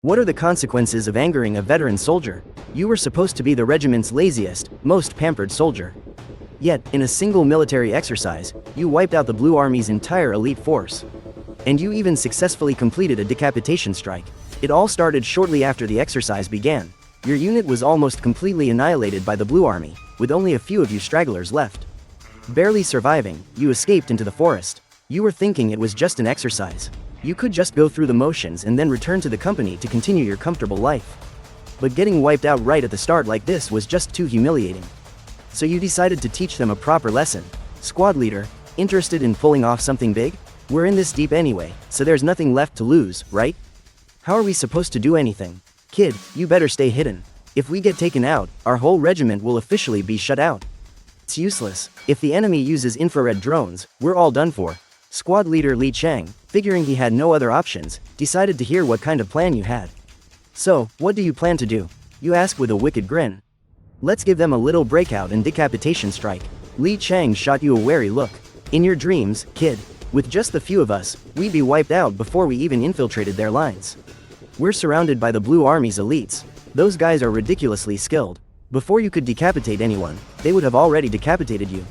What are the consequences of angering a veteran soldier? You were supposed to be the regiment's laziest, most pampered soldier. Yet, in a single military exercise, you wiped out the Blue Army's entire elite force. And you even successfully completed a decapitation strike. It all started shortly after the exercise began. Your unit was almost completely annihilated by the Blue Army, with only a few of you stragglers left. Barely surviving, you escaped into the forest. You were thinking it was just an exercise. You could just go through the motions and then return to the company to continue your comfortable life. But getting wiped out right at the start like this was just too humiliating. So you decided to teach them a proper lesson. Squad leader, interested in pulling off something big? We're in this deep anyway, so there's nothing left to lose, right? How are we supposed to do anything? Kid, you better stay hidden. If we get taken out, our whole regiment will officially be shut out. It's useless. If the enemy uses infrared drones, we're all done for. Squad leader Li Chang, figuring he had no other options, decided to hear what kind of plan you had. So, what do you plan to do? You ask with a wicked grin. Let's give them a little breakout and decapitation strike. Li Chang shot you a wary look. In your dreams, kid, with just the few of us, we'd be wiped out before we even infiltrated their lines. We're surrounded by the Blue Army's elites. Those guys are ridiculously skilled. Before you could decapitate anyone, they would have already decapitated you.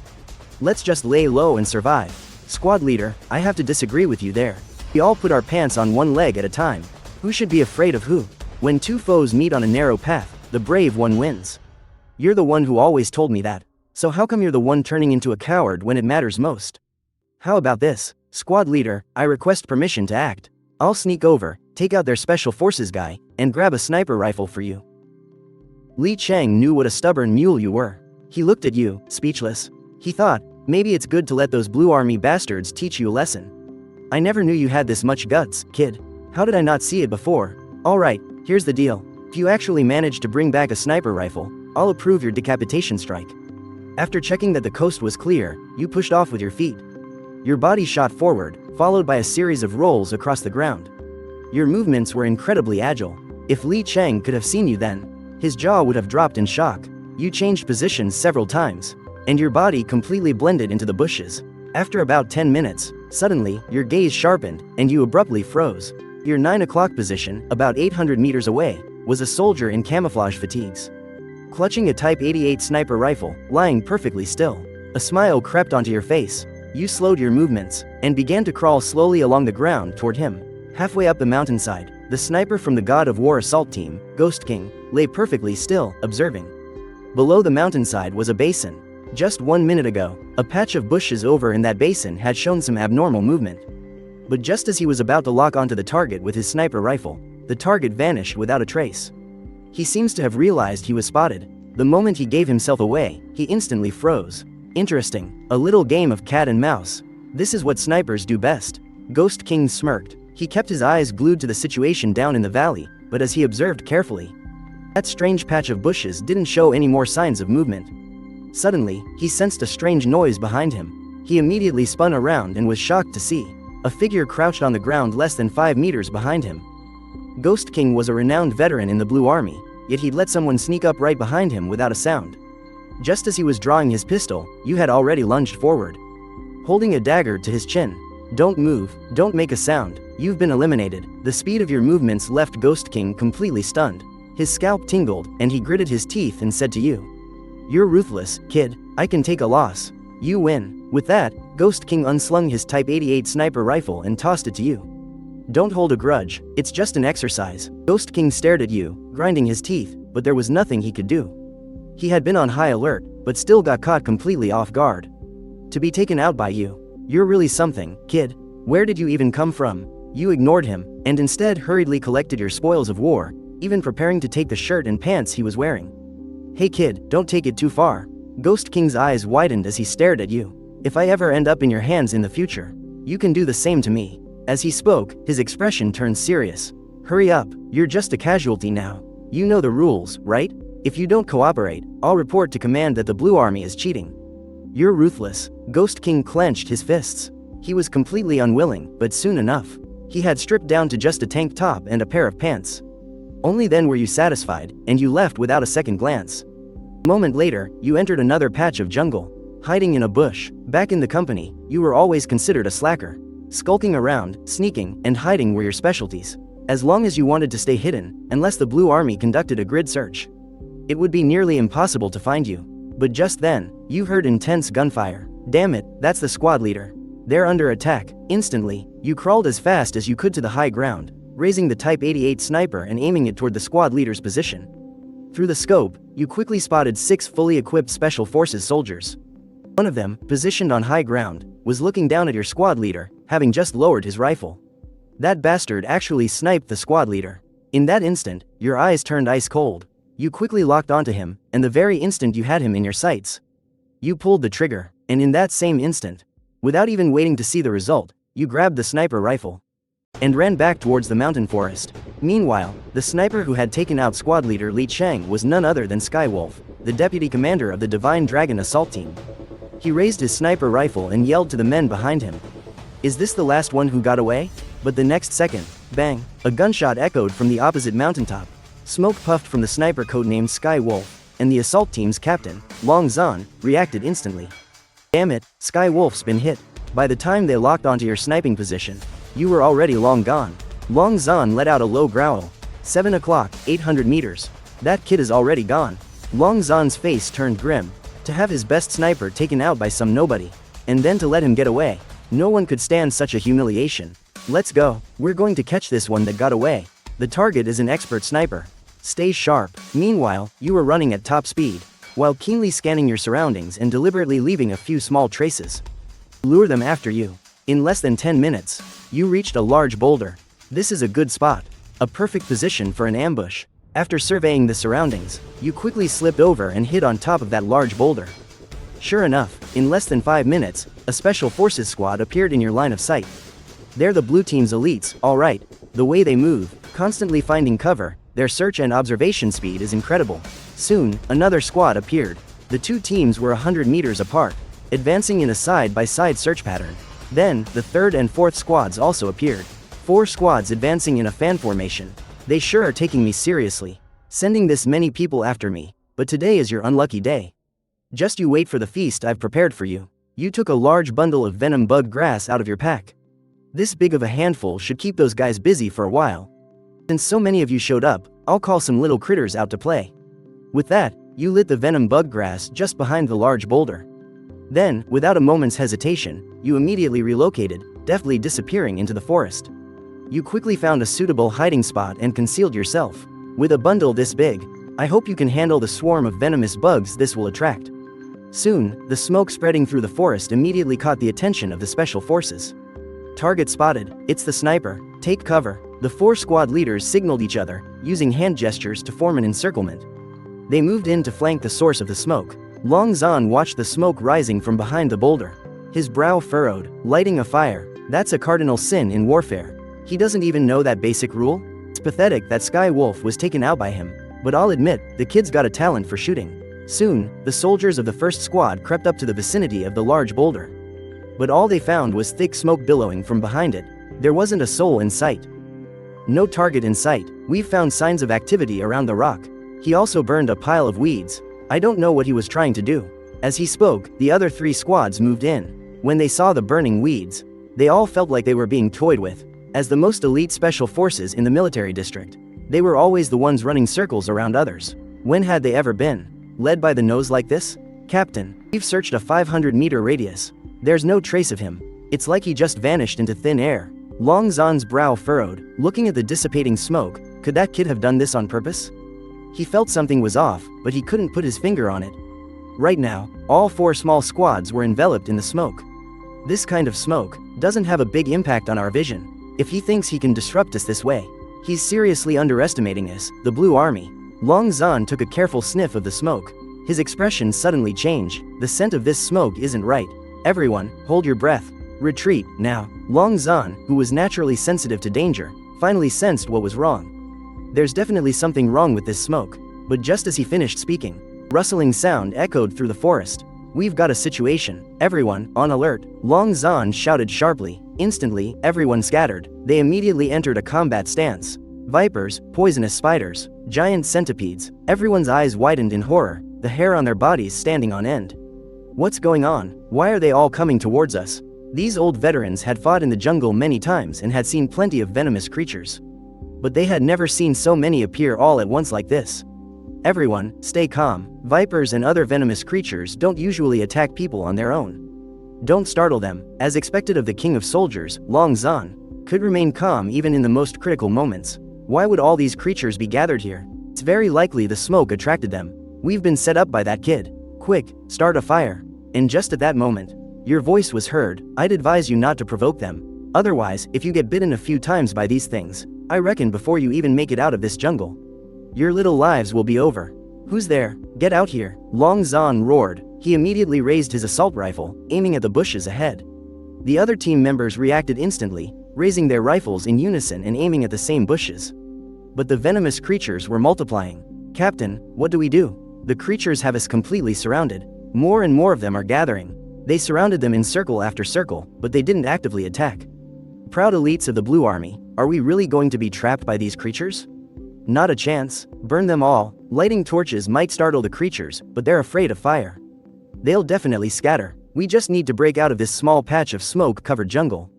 Let's just lay low and survive. Squad leader, I have to disagree with you there. We all put our pants on one leg at a time. Who should be afraid of who? When two foes meet on a narrow path, the brave one wins. You're the one who always told me that. So how come you're the one turning into a coward when it matters most? How about this? Squad leader, I request permission to act. I'll sneak over, take out their special forces guy, and grab a sniper rifle for you. Li Chang knew what a stubborn mule you were. He looked at you, speechless. He thought, maybe it's good to let those Blue Army bastards teach you a lesson. I never knew you had this much guts, kid. How did I not see it before? Alright, here's the deal. If you actually manage to bring back a sniper rifle, I'll approve your decapitation strike. After checking that the coast was clear, you pushed off with your feet. Your body shot forward, followed by a series of rolls across the ground. Your movements were incredibly agile. If Li Chang could have seen you then, his jaw would have dropped in shock. You changed positions several times, and your body completely blended into the bushes. After about 10 minutes, suddenly, your gaze sharpened, and you abruptly froze. Your 9 o'clock position, about 800 meters away, was a soldier in camouflage fatigues, clutching a Type 88 sniper rifle, lying perfectly still. A smile crept onto your face. You slowed your movements, and began to crawl slowly along the ground toward him. Halfway up the mountainside, the sniper from the God of War assault team, Ghost King, lay perfectly still, observing. Below the mountainside was a basin. Just 1 minute ago, a patch of bushes over in that basin had shown some abnormal movement. But just as he was about to lock onto the target with his sniper rifle, the target vanished without a trace. He seems to have realized he was spotted. The moment he gave himself away, he instantly froze. Interesting, a little game of cat and mouse. This is what snipers do best. Ghost King smirked. He kept his eyes glued to the situation down in the valley, but as he observed carefully, that strange patch of bushes didn't show any more signs of movement. Suddenly, he sensed a strange noise behind him. He immediately spun around and was shocked to see a figure crouched on the ground less than 5 meters behind him. Ghost King was a renowned veteran in the Blue Army, yet he'd let someone sneak up right behind him without a sound. Just as he was drawing his pistol, you had already lunged forward, holding a dagger to his chin. Don't move, don't make a sound, you've been eliminated. The speed of your movements left Ghost King completely stunned. His scalp tingled, and he gritted his teeth and said to you, "You're ruthless, kid, I can take a loss. You win." With that, Ghost King unslung his Type 88 sniper rifle and tossed it to you. Don't hold a grudge, it's just an exercise. Ghost King stared at you, grinding his teeth, but there was nothing he could do. He had been on high alert, but still got caught completely off guard. To be taken out by you. You're really something, kid. Where did you even come from? You ignored him, and instead hurriedly collected your spoils of war, even preparing to take the shirt and pants he was wearing. Hey kid, don't take it too far. Ghost King's eyes widened as he stared at you. If I ever end up in your hands in the future, you can do the same to me. As he spoke, his expression turned serious. Hurry up, you're just a casualty now. You know the rules, right? If you don't cooperate, I'll report to command that the Blue Army is cheating. You're ruthless. Ghost King clenched his fists. He was completely unwilling, but soon enough, he had stripped down to just a tank top and a pair of pants. Only then were you satisfied, and you left without a second glance. A moment later, you entered another patch of jungle. Hiding in a bush, back in the company, you were always considered a slacker. Skulking around, sneaking, and hiding were your specialties. as long as you wanted to stay hidden, unless the Blue Army conducted a grid search. It would be nearly impossible to find you. But just then, you heard intense gunfire. Damn it, that's the squad leader. They're under attack. Instantly, you crawled as fast as you could to the high ground, raising the Type 88 sniper and aiming it toward the squad leader's position. Through the scope, you quickly spotted 6 fully equipped Special Forces soldiers. One of them, positioned on high ground, was looking down at your squad leader, having just lowered his rifle. That bastard actually sniped the squad leader. In that instant, your eyes turned ice cold. You quickly locked onto him, and the very instant you had him in your sights, you pulled the trigger, and in that same instant, without even waiting to see the result, you grabbed the sniper rifle and ran back towards the mountain forest. Meanwhile, the sniper who had taken out squad leader Li Cheng was none other than Skywolf, the deputy commander of the Divine Dragon assault team. He raised his sniper rifle and yelled to the men behind him, "Is this the last one who got away?" But the next second, bang, a gunshot echoed from the opposite mountaintop. Smoke puffed from the sniper codenamed Skywolf, and the assault team's captain, Long Zhan, reacted instantly. Damn it, Skywolf's been hit. By the time they locked onto your sniping position, you were already long gone. Long Zhan let out a low growl. 7 o'clock, 800 meters. That kid is already gone. Long Zhan's face turned grim. To have his best sniper taken out by some nobody, and then to let him get away. No one could stand such a humiliation. Let's go. We're going to catch this one that got away. The target is an expert sniper. Stay sharp. Meanwhile, you were running at top speed, while keenly scanning your surroundings and deliberately leaving a few small traces. Lure them after you. In less than 10 minutes, you reached a large boulder. This is a good spot. A perfect position for an ambush. After surveying the surroundings, you quickly slipped over and hid on top of that large boulder. Sure enough, in less than 5 minutes, a Special Forces squad appeared in your line of sight. They're the blue team's elites, alright. The way they move, constantly finding cover, their search and observation speed is incredible. Soon, another squad appeared. The two teams were 100 meters apart, advancing in a side-by-side search pattern. Then, the third and fourth squads also appeared. 4 squads advancing in a fan formation. They sure are taking me seriously, sending this many people after me, but today is your unlucky day. Just you wait for the feast I've prepared for you. You took a large bundle of venom bug grass out of your pack. This big of a handful should keep those guys busy for a while. Since so many of you showed up, I'll call some little critters out to play. With that, you lit the venom bug grass just behind the large boulder. Then, without a moment's hesitation, you immediately relocated, deftly disappearing into the forest. You quickly found a suitable hiding spot and concealed yourself. With a bundle this big, I hope you can handle the swarm of venomous bugs this will attract. Soon, the smoke spreading through the forest immediately caught the attention of the Special Forces. Target spotted. It's the sniper. Take cover. The 4 squad leaders signaled each other, using hand gestures to form an encirclement. They moved in to flank the source of the smoke. Long Zhan watched the smoke rising from behind the boulder. His brow furrowed, lighting a fire. That's a cardinal sin in warfare. He doesn't even know that basic rule? It's pathetic that Skywolf was taken out by him, but I'll admit, the kid's got a talent for shooting. Soon, the soldiers of the first squad crept up to the vicinity of the large boulder. But all they found was thick smoke billowing from behind it. There wasn't a soul in sight. No target in sight. We've found signs of activity around the rock. He also burned a pile of weeds. I don't know what he was trying to do. As he spoke, the other 3 squads moved in. When they saw the burning weeds, they all felt like they were being toyed with. As the most elite special forces in the military district, they were always the ones running circles around others. When had they ever been led by the nose like this? Captain, we've searched a 500-meter radius. There's no trace of him. It's like he just vanished into thin air. Long Zhan's brow furrowed, looking at the dissipating smoke. Could that kid have done this on purpose? He felt something was off, but he couldn't put his finger on it. Right now, all 4 small squads were enveloped in the smoke. This kind of smoke doesn't have a big impact on our vision. If he thinks he can disrupt us this way, he's seriously underestimating us, the Blue Army. Long Zhan took a careful sniff of the smoke. His expression suddenly changed. The scent of this smoke isn't right. Everyone, hold your breath. Retreat, now. Long Zhan, who was naturally sensitive to danger, finally sensed what was wrong. There's definitely something wrong with this smoke. But just as he finished speaking, rustling sound echoed through the forest. We've got a situation. Everyone, on alert. Long Zhan shouted sharply. Instantly, everyone scattered. They immediately entered a combat stance. Vipers, poisonous spiders, giant centipedes. Everyone's eyes widened in horror, the hair on their bodies standing on end. What's going on? Why are they all coming towards us? These old veterans had fought in the jungle many times and had seen plenty of venomous creatures. But they had never seen so many appear all at once like this. Everyone, stay calm. Vipers and other venomous creatures don't usually attack people on their own. Don't startle them. As expected of the king of soldiers, Long Zan could remain calm even in the most critical moments. Why would all these creatures be gathered here? It's very likely the smoke attracted them. We've been set up by that kid. Quick, start a fire. And just at that moment, your voice was heard. I'd advise you not to provoke them. Otherwise, if you get bitten a few times by these things, I reckon before you even make it out of this jungle, your little lives will be over. Who's there? Get out here. Long Zan roared. He immediately raised his assault rifle, aiming at the bushes ahead. The other team members reacted instantly, raising their rifles in unison and aiming at the same bushes. But the venomous creatures were multiplying. Captain, what do we do? The creatures have us completely surrounded. More and more of them are gathering. They surrounded them in circle after circle, but they didn't actively attack. Proud elites of the Blue Army, are we really going to be trapped by these creatures? Not a chance. Burn them all. Lighting torches might startle the creatures, but they're afraid of fire. They'll definitely scatter. We just need to break out of this small patch of smoke-covered jungle.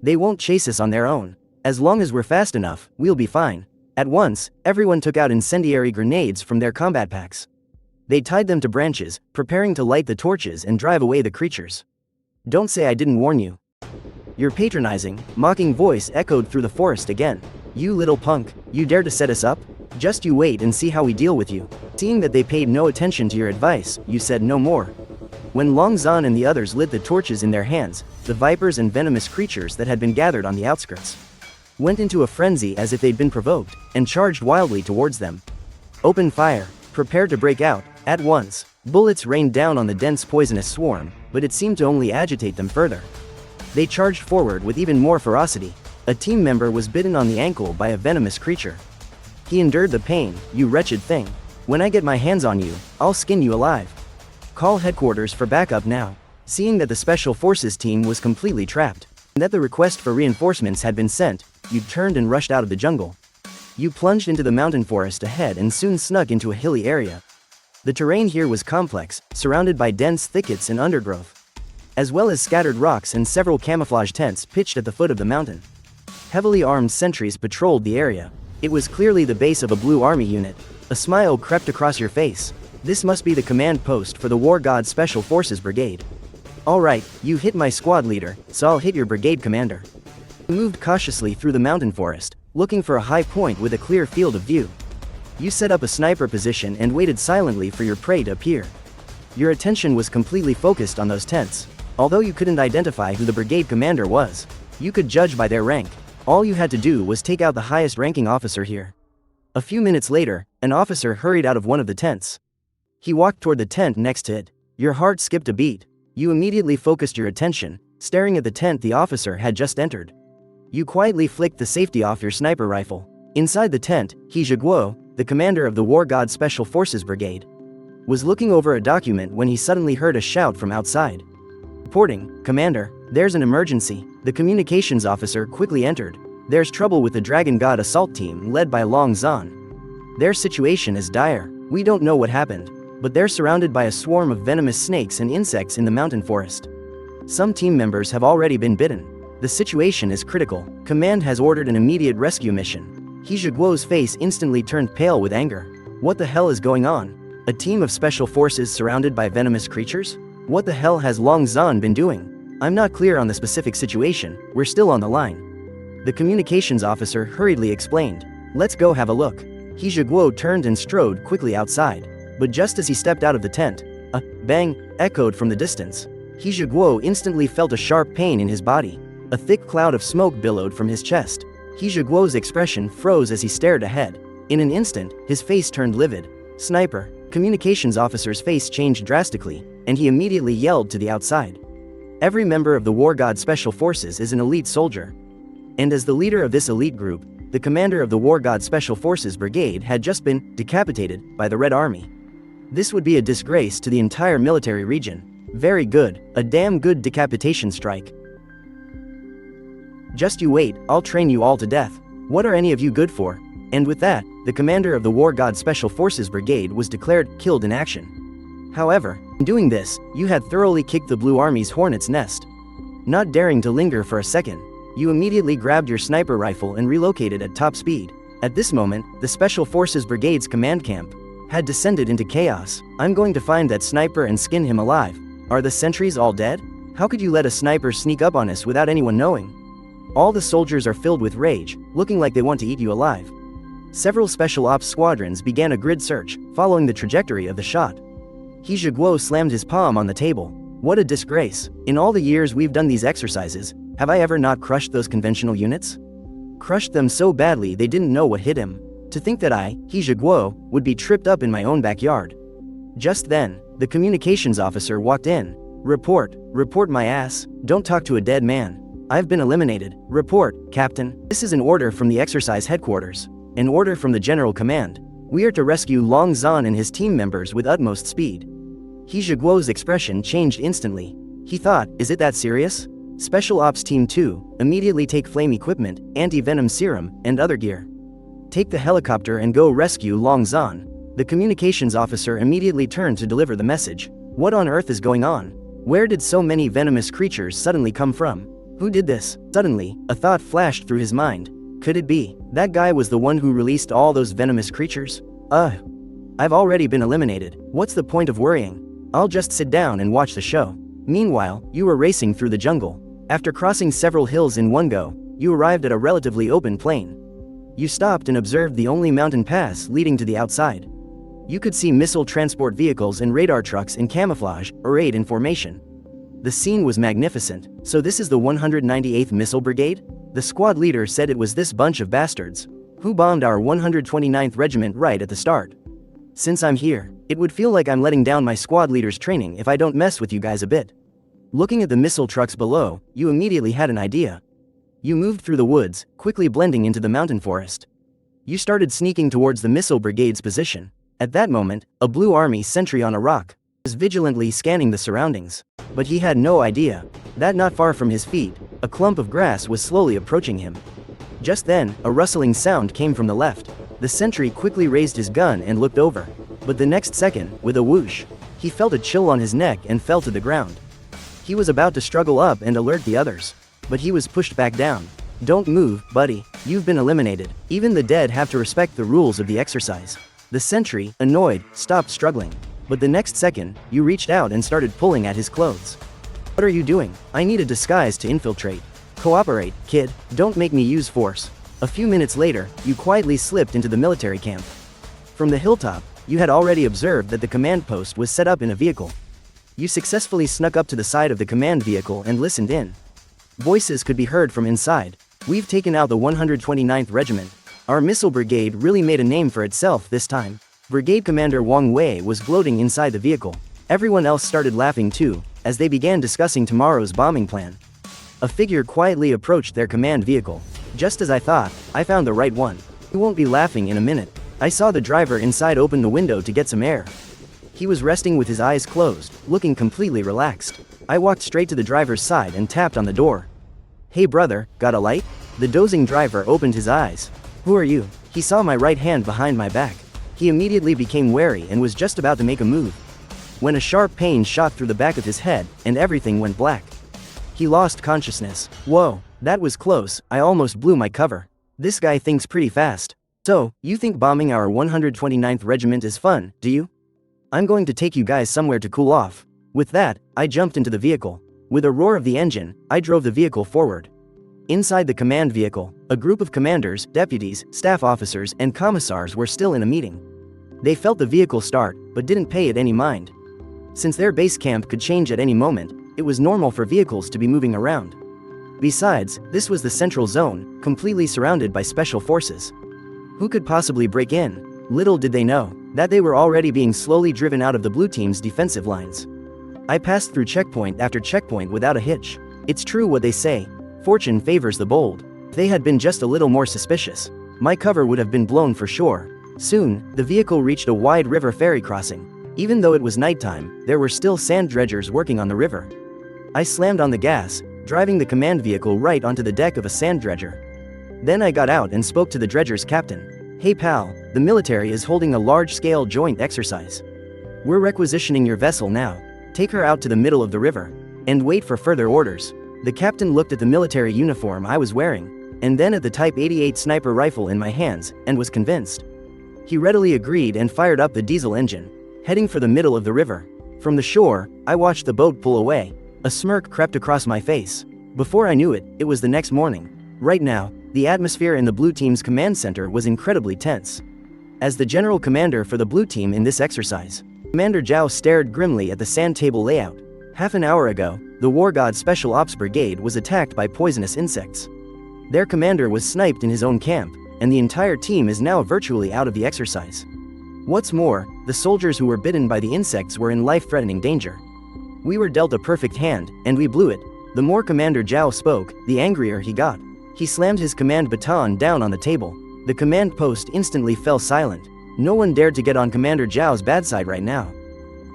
They won't chase us on their own. As long as we're fast enough, we'll be fine. At once, everyone took out incendiary grenades from their combat packs. They tied them to branches, preparing to light the torches and drive away the creatures. Don't say I didn't warn you. Your patronizing, mocking voice echoed through the forest again. You little punk, you dare to set us up? Just you wait and see how we deal with you. Seeing that they paid no attention to your advice, you said no more. When Long Zan and the others lit the torches in their hands, the vipers and venomous creatures that had been gathered on the outskirts went into a frenzy as if they'd been provoked, and charged wildly towards them. Open fire. Prepare to break out. At once, bullets rained down on the dense poisonous swarm, but it seemed to only agitate them further. They charged forward with even more ferocity. A team member was bitten on the ankle by a venomous creature. He endured the pain. You wretched thing. When I get my hands on you, I'll skin you alive. Call headquarters for backup now. Seeing that the Special Forces team was completely trapped, and that the request for reinforcements had been sent, you turned and rushed out of the jungle. You plunged into the mountain forest ahead and soon snuck into a hilly area. The terrain here was complex, surrounded by dense thickets and undergrowth, as well as scattered rocks and several camouflage tents pitched at the foot of the mountain. Heavily armed sentries patrolled the area. It was clearly the base of a Blue Army unit. A smile crept across your face. This must be the command post for the War God Special Forces Brigade. Alright, you hit my squad leader, so I'll hit your brigade commander. You moved cautiously through the mountain forest, looking for a high point with a clear field of view. You set up a sniper position and waited silently for your prey to appear. Your attention was completely focused on those tents. Although you couldn't identify who the brigade commander was, you could judge by their rank. All you had to do was take out the highest ranking officer here. A few minutes later, an officer hurried out of one of the tents. He walked toward the tent next to it. Your heart skipped a beat. You immediately focused your attention, staring at the tent the officer had just entered. You quietly flicked the safety off your sniper rifle. Inside the tent, He Zhiguo, the commander of the War God Special Forces Brigade, was looking over a document when he suddenly heard a shout from outside. Reporting, Commander, there's an emergency. The communications officer quickly entered. There's trouble with the Dragon God assault team led by Long Zan. Their situation is dire. We don't know what happened, but they're surrounded by a swarm of venomous snakes and insects in the mountain forest. Some team members have already been bitten. The situation is critical. Command has ordered an immediate rescue mission. He Zhiguo's face instantly turned pale with anger. What the hell is going on? A team of special forces surrounded by venomous creatures? What the hell has Long Zan been doing? I'm not clear on the specific situation. We're still on the line. The communications officer hurriedly explained. Let's go have a look. He Zhiguo turned and strode quickly outside. But just as he stepped out of the tent, a bang echoed from the distance. He Zhiguo instantly felt a sharp pain in his body. A thick cloud of smoke billowed from his chest. He Zhiguo's expression froze as he stared ahead. In an instant, his face turned livid. Sniper. Communications officer's face changed drastically, and he immediately yelled to the outside. Every member of the War God Special Forces is an elite soldier. And as the leader of this elite group, the commander of the War God Special Forces Brigade had just been decapitated by the Red Army. This would be a disgrace to the entire military region. Very good, a damn good decapitation strike. Just you wait, I'll train you all to death. What are any of you good for? And with that, the commander of the War God Special Forces Brigade was declared killed in action. However, in doing this, you had thoroughly kicked the Blue Army's hornet's nest. Not daring to linger for a second, you immediately grabbed your sniper rifle and relocated at top speed. At this moment, the Special Forces Brigade's command camp had descended into chaos. I'm going to find that sniper and skin him alive. Are the sentries all dead? How could you let a sniper sneak up on us without anyone knowing? All the soldiers are filled with rage, looking like they want to eat you alive. Several special ops squadrons began a grid search, following the trajectory of the shot. He Zhiguo slammed his palm on the table. What a disgrace. In all the years we've done these exercises, have I ever not crushed those conventional units? Crushed them so badly they didn't know what hit him. To think that I, he Zhiguo, would be tripped up in my own backyard. Just then, the communications officer walked in. Report my ass. Don't talk to a dead man. I've been eliminated. Report, Captain. This is an order from the exercise headquarters. An order from the General Command. We are to rescue Long Zan and his team members with utmost speed. He Zhiguo's expression changed instantly. He thought, is it that serious? Special Ops Team 2, immediately take flame equipment, anti-venom serum, and other gear. Take the helicopter and go rescue Long Zan. The communications officer immediately turned to deliver the message. What on earth is going on? Where did so many venomous creatures suddenly come from? Who did this? Suddenly, a thought flashed through his mind. Could it be that guy was the one who released all those venomous creatures? I've already been eliminated. What's the point of worrying? I'll just sit down and watch the show. Meanwhile, you were racing through the jungle. After crossing several hills in one go, you arrived at a relatively open plain. You stopped and observed the only mountain pass leading to the outside. You could see missile transport vehicles and radar trucks in camouflage, arrayed in formation. The scene was magnificent. So this is the 198th Missile Brigade? The squad leader said it was this bunch of bastards who bombed our 129th Regiment right at the start. Since I'm here, it would feel like I'm letting down my squad leader's training if I don't mess with you guys a bit. Looking at the missile trucks below, you immediately had an idea. You moved through the woods, quickly blending into the mountain forest. You started sneaking towards the Missile Brigade's position. At that moment, a blue army sentry on a rock was vigilantly scanning the surroundings. But he had no idea that not far from his feet, a clump of grass was slowly approaching him. Just then, a rustling sound came from the left. The sentry quickly raised his gun and looked over. But the next second, with a whoosh, he felt a chill on his neck and fell to the ground. He was about to struggle up and alert the others, but he was pushed back down. Don't move, buddy. You've been eliminated. Even the dead have to respect the rules of the exercise. The sentry, annoyed, stopped struggling. But the next second, you reached out and started pulling at his clothes. What are you doing? I need a disguise to infiltrate. Cooperate, kid. Don't make me use force. A few minutes later, you quietly slipped into the military camp. From the hilltop, you had already observed that the command post was set up in a vehicle. You successfully snuck up to the side of the command vehicle and listened in. Voices could be heard from inside. We've taken out the 129th Regiment. Our missile brigade really made a name for itself this time. Brigade Commander Wang Wei was gloating inside the vehicle. Everyone else started laughing too, as they began discussing tomorrow's bombing plan. A figure quietly approached their command vehicle. Just as I thought, I found the right one. You won't be laughing in a minute. I saw the driver inside open the window to get some air. He was resting with his eyes closed, looking completely relaxed. I walked straight to the driver's side and tapped on the door. Hey brother, got a light? The dozing driver opened his eyes. Who are you? He saw my right hand behind my back. He immediately became wary and was just about to make a move, when a sharp pain shot through the back of his head, and everything went black. He lost consciousness. Whoa, that was close. I almost blew my cover. This guy thinks pretty fast. So, you think bombing our 129th Regiment is fun, do you? I'm going to take you guys somewhere to cool off. With that, I jumped into the vehicle. With a roar of the engine, I drove the vehicle forward. Inside the command vehicle, a group of commanders, deputies, staff officers, and commissars were still in a meeting. They felt the vehicle start, but didn't pay it any mind. Since their base camp could change at any moment, it was normal for vehicles to be moving around. Besides, this was the central zone, completely surrounded by special forces. Who could possibly break in? Little did they know that they were already being slowly driven out of the blue team's defensive lines. I passed through checkpoint after checkpoint without a hitch. It's true what they say. Fortune favors the bold. If they had been just a little more suspicious, my cover would have been blown for sure. Soon, the vehicle reached a wide river ferry crossing. Even though it was nighttime, there were still sand dredgers working on the river. I slammed on the gas, driving the command vehicle right onto the deck of a sand dredger. Then I got out and spoke to the dredger's captain. Hey pal, the military is holding a large-scale joint exercise. We're requisitioning your vessel now. Take her out to the middle of the river and wait for further orders. The captain looked at the military uniform I was wearing. and then at the Type 88 sniper rifle in my hands, and was convinced. He readily agreed and fired up the diesel engine, heading for the middle of the river. From the shore, I watched the boat pull away. A smirk crept across my face. Before I knew it, it was the next morning. Right now, the atmosphere in the Blue Team's command center was incredibly tense. As the general commander for the Blue Team in this exercise, Commander Zhao stared grimly at the sand table layout. Half an hour ago, the War God Special Ops Brigade was attacked by poisonous insects. Their commander was sniped in his own camp, and the entire team is now virtually out of the exercise. What's more, the soldiers who were bitten by the insects were in life-threatening danger. We were dealt a perfect hand, and we blew it. The more Commander Zhao spoke, the angrier he got. He slammed his command baton down on the table. The command post instantly fell silent. No one dared to get on Commander Zhao's bad side right now.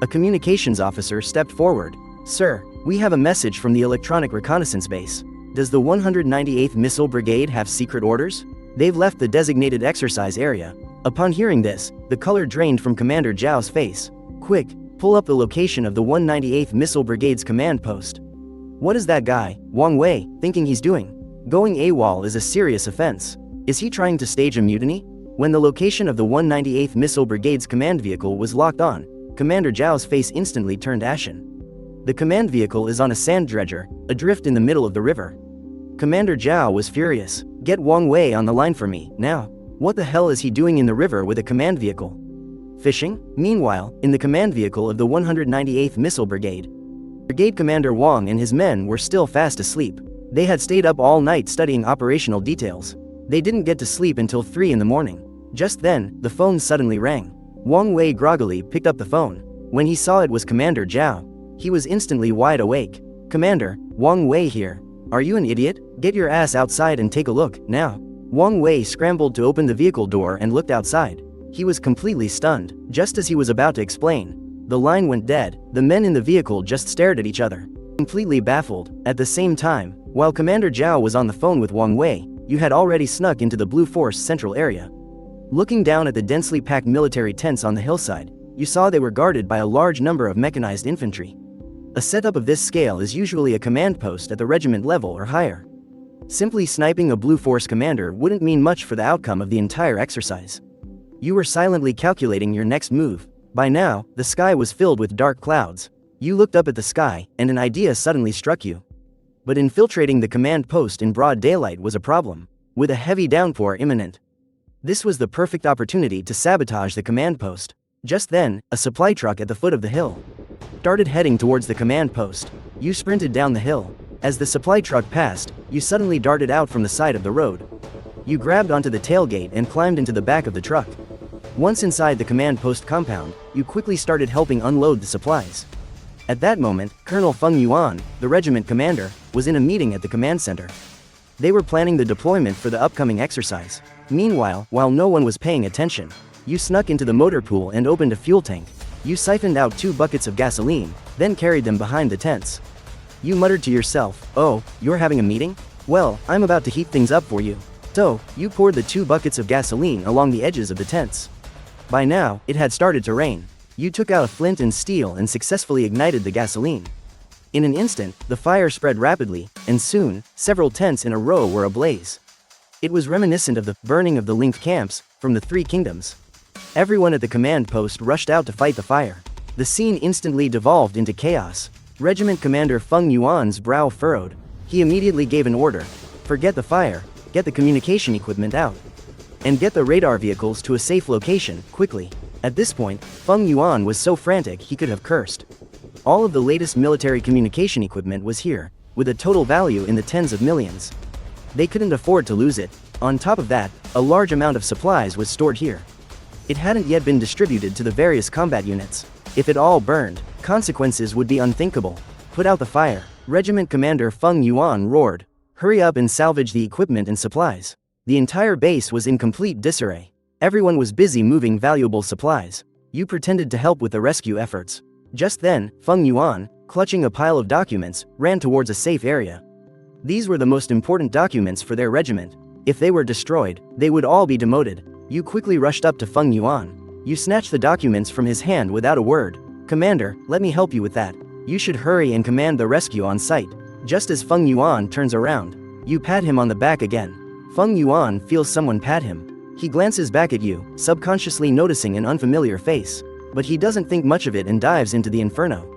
A communications officer stepped forward. "Sir, we have a message from the electronic reconnaissance base. Does the 198th Missile Brigade have secret orders? They've left the designated exercise area." Upon hearing this, the color drained from Commander Zhao's face. "Quick, pull up the location of the 198th Missile Brigade's command post." What is that guy, Wang Wei, thinking he's doing? Going AWOL is a serious offense. Is he trying to stage a mutiny? When the location of the 198th Missile Brigade's command vehicle was locked on, Commander Zhao's face instantly turned ashen. The command vehicle is on a sand dredger, adrift in the middle of the river. Commander Zhao was furious. "Get Wang Wei on the line for me, now. What the hell is he doing in the river with a command vehicle? Fishing?" Meanwhile, in the command vehicle of the 198th Missile Brigade, Brigade Commander Wang and his men were still fast asleep. They had stayed up all night studying operational details. They didn't get to sleep until 3 in the morning. Just then, the phone suddenly rang. Wang Wei groggily picked up the phone. When he saw it was Commander Zhao, he was instantly wide awake. "Commander, Wang Wei here. Are you an idiot? Get your ass outside and take a look, now." Wang Wei scrambled to open the vehicle door and looked outside. He was completely stunned. Just as he was about to explain, the line went dead. The men in the vehicle just stared at each other, completely baffled. At the same time, while Commander Zhao was on the phone with Wang Wei, you had already snuck into the Blue Force central area. Looking down at the densely packed military tents on the hillside, you saw they were guarded by a large number of mechanized infantry. A setup of this scale is usually a command post at the regiment level or higher. Simply sniping a Blue Force commander wouldn't mean much for the outcome of the entire exercise. You were silently calculating your next move. By now, the sky was filled with dark clouds. You looked up at the sky, and an idea suddenly struck you. But infiltrating the command post in broad daylight was a problem, with a heavy downpour imminent. This was the perfect opportunity to sabotage the command post. Just then, a supply truck at the foot of the hill started heading towards the command post. You sprinted down the hill. As the supply truck passed, you suddenly darted out from the side of the road. You grabbed onto the tailgate and climbed into the back of the truck. Once inside the command post compound, you quickly started helping unload the supplies. At that moment, Colonel Feng Yuan, the regiment commander, was in a meeting at the command center. They were planning the deployment for the upcoming exercise. Meanwhile, while no one was paying attention, you snuck into the motor pool and opened a fuel tank. You siphoned out 2 buckets of gasoline, then carried them behind the tents. You muttered to yourself, "Oh, you're having a meeting? Well, I'm about to heat things up for you." So, you poured the 2 buckets of gasoline along the edges of the tents. By now, it had started to rain. You took out a flint and steel and successfully ignited the gasoline. In an instant, the fire spread rapidly, and soon, several tents in a row were ablaze. It was reminiscent of the burning of the linked camps from the 3 kingdoms. Everyone at the command post rushed out to fight the fire. The scene instantly devolved into chaos. Regiment Commander Feng Yuan's brow furrowed. He immediately gave an order. "Forget the fire, get the communication equipment out. And get the radar vehicles to a safe location, quickly." At this point, Feng Yuan was so frantic he could have cursed. All of the latest military communication equipment was here, with a total value in the tens of millions. They couldn't afford to lose it. On top of that, a large amount of supplies was stored here. It hadn't yet been distributed to the various combat units. If it all burned, consequences would be unthinkable. "Put out the fire," Regiment Commander Feng Yuan roared. "Hurry up and salvage the equipment and supplies." The entire base was in complete disarray. Everyone was busy moving valuable supplies. You pretended to help with the rescue efforts. Just then, Feng Yuan, clutching a pile of documents, ran towards a safe area. These were the most important documents for their regiment. If they were destroyed, they would all be demoted. You quickly rushed up to Feng Yuan. You snatched the documents from his hand without a word. "Commander, let me help you with that. You should hurry and command the rescue on site." Just as Feng Yuan turns around, you pat him on the back again. Feng Yuan feels someone pat him. He glances back at you, subconsciously noticing an unfamiliar face. But he doesn't think much of it and dives into the inferno.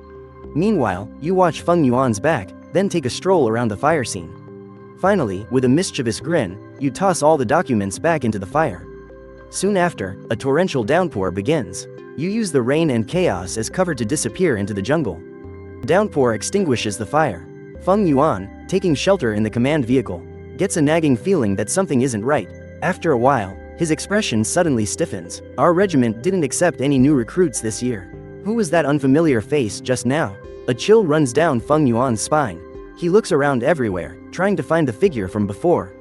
Meanwhile, you watch Feng Yuan's back, then take a stroll around the fire scene. Finally, with a mischievous grin, you toss all the documents back into the fire. Soon after, a torrential downpour begins. You use the rain and chaos as cover to disappear into the jungle. Downpour extinguishes the fire. Feng Yuan, taking shelter in the command vehicle, gets a nagging feeling that something isn't right. After a while, his expression suddenly stiffens. Our regiment didn't accept any new recruits this year. Who was that unfamiliar face just now? A chill runs down Feng Yuan's spine. He looks around everywhere, trying to find the figure from before.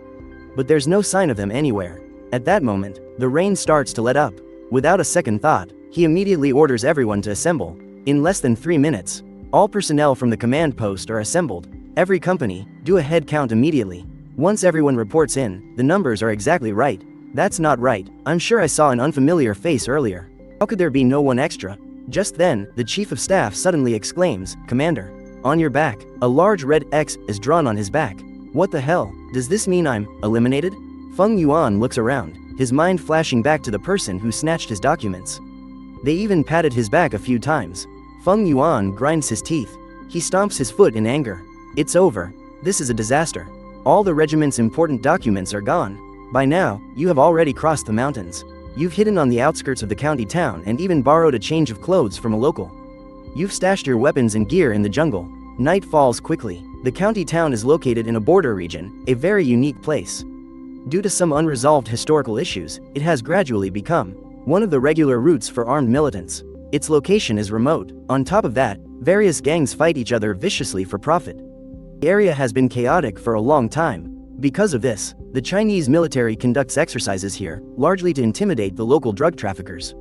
But there's no sign of them anywhere. At that moment, the rain starts to let up. Without a second thought, he immediately orders everyone to assemble. In less than 3 minutes, all personnel from the command post are assembled. Every company, do a head count immediately. Once everyone reports in, the numbers are exactly right. That's not right. I'm sure I saw an unfamiliar face earlier. How could there be no one extra? Just then, the chief of staff suddenly exclaims, "Commander, on your back." A large red X is drawn on his back. What the hell? Does this mean I'm eliminated? Feng Yuan looks around, his mind flashing back to the person who snatched his documents. They even patted his back a few times. Feng Yuan grinds his teeth. He stomps his foot in anger. It's over. This is a disaster. All the regiment's important documents are gone. By now, you have already crossed the mountains. You've hidden on the outskirts of the county town and even borrowed a change of clothes from a local. You've stashed your weapons and gear in the jungle. Night falls quickly. The county town is located in a border region, a very unique place. Due to some unresolved historical issues, it has gradually become one of the regular routes for armed militants. Its location is remote. On top of that, various gangs fight each other viciously for profit. The area has been chaotic for a long time. Because of this, the Chinese military conducts exercises here, largely to intimidate the local drug traffickers.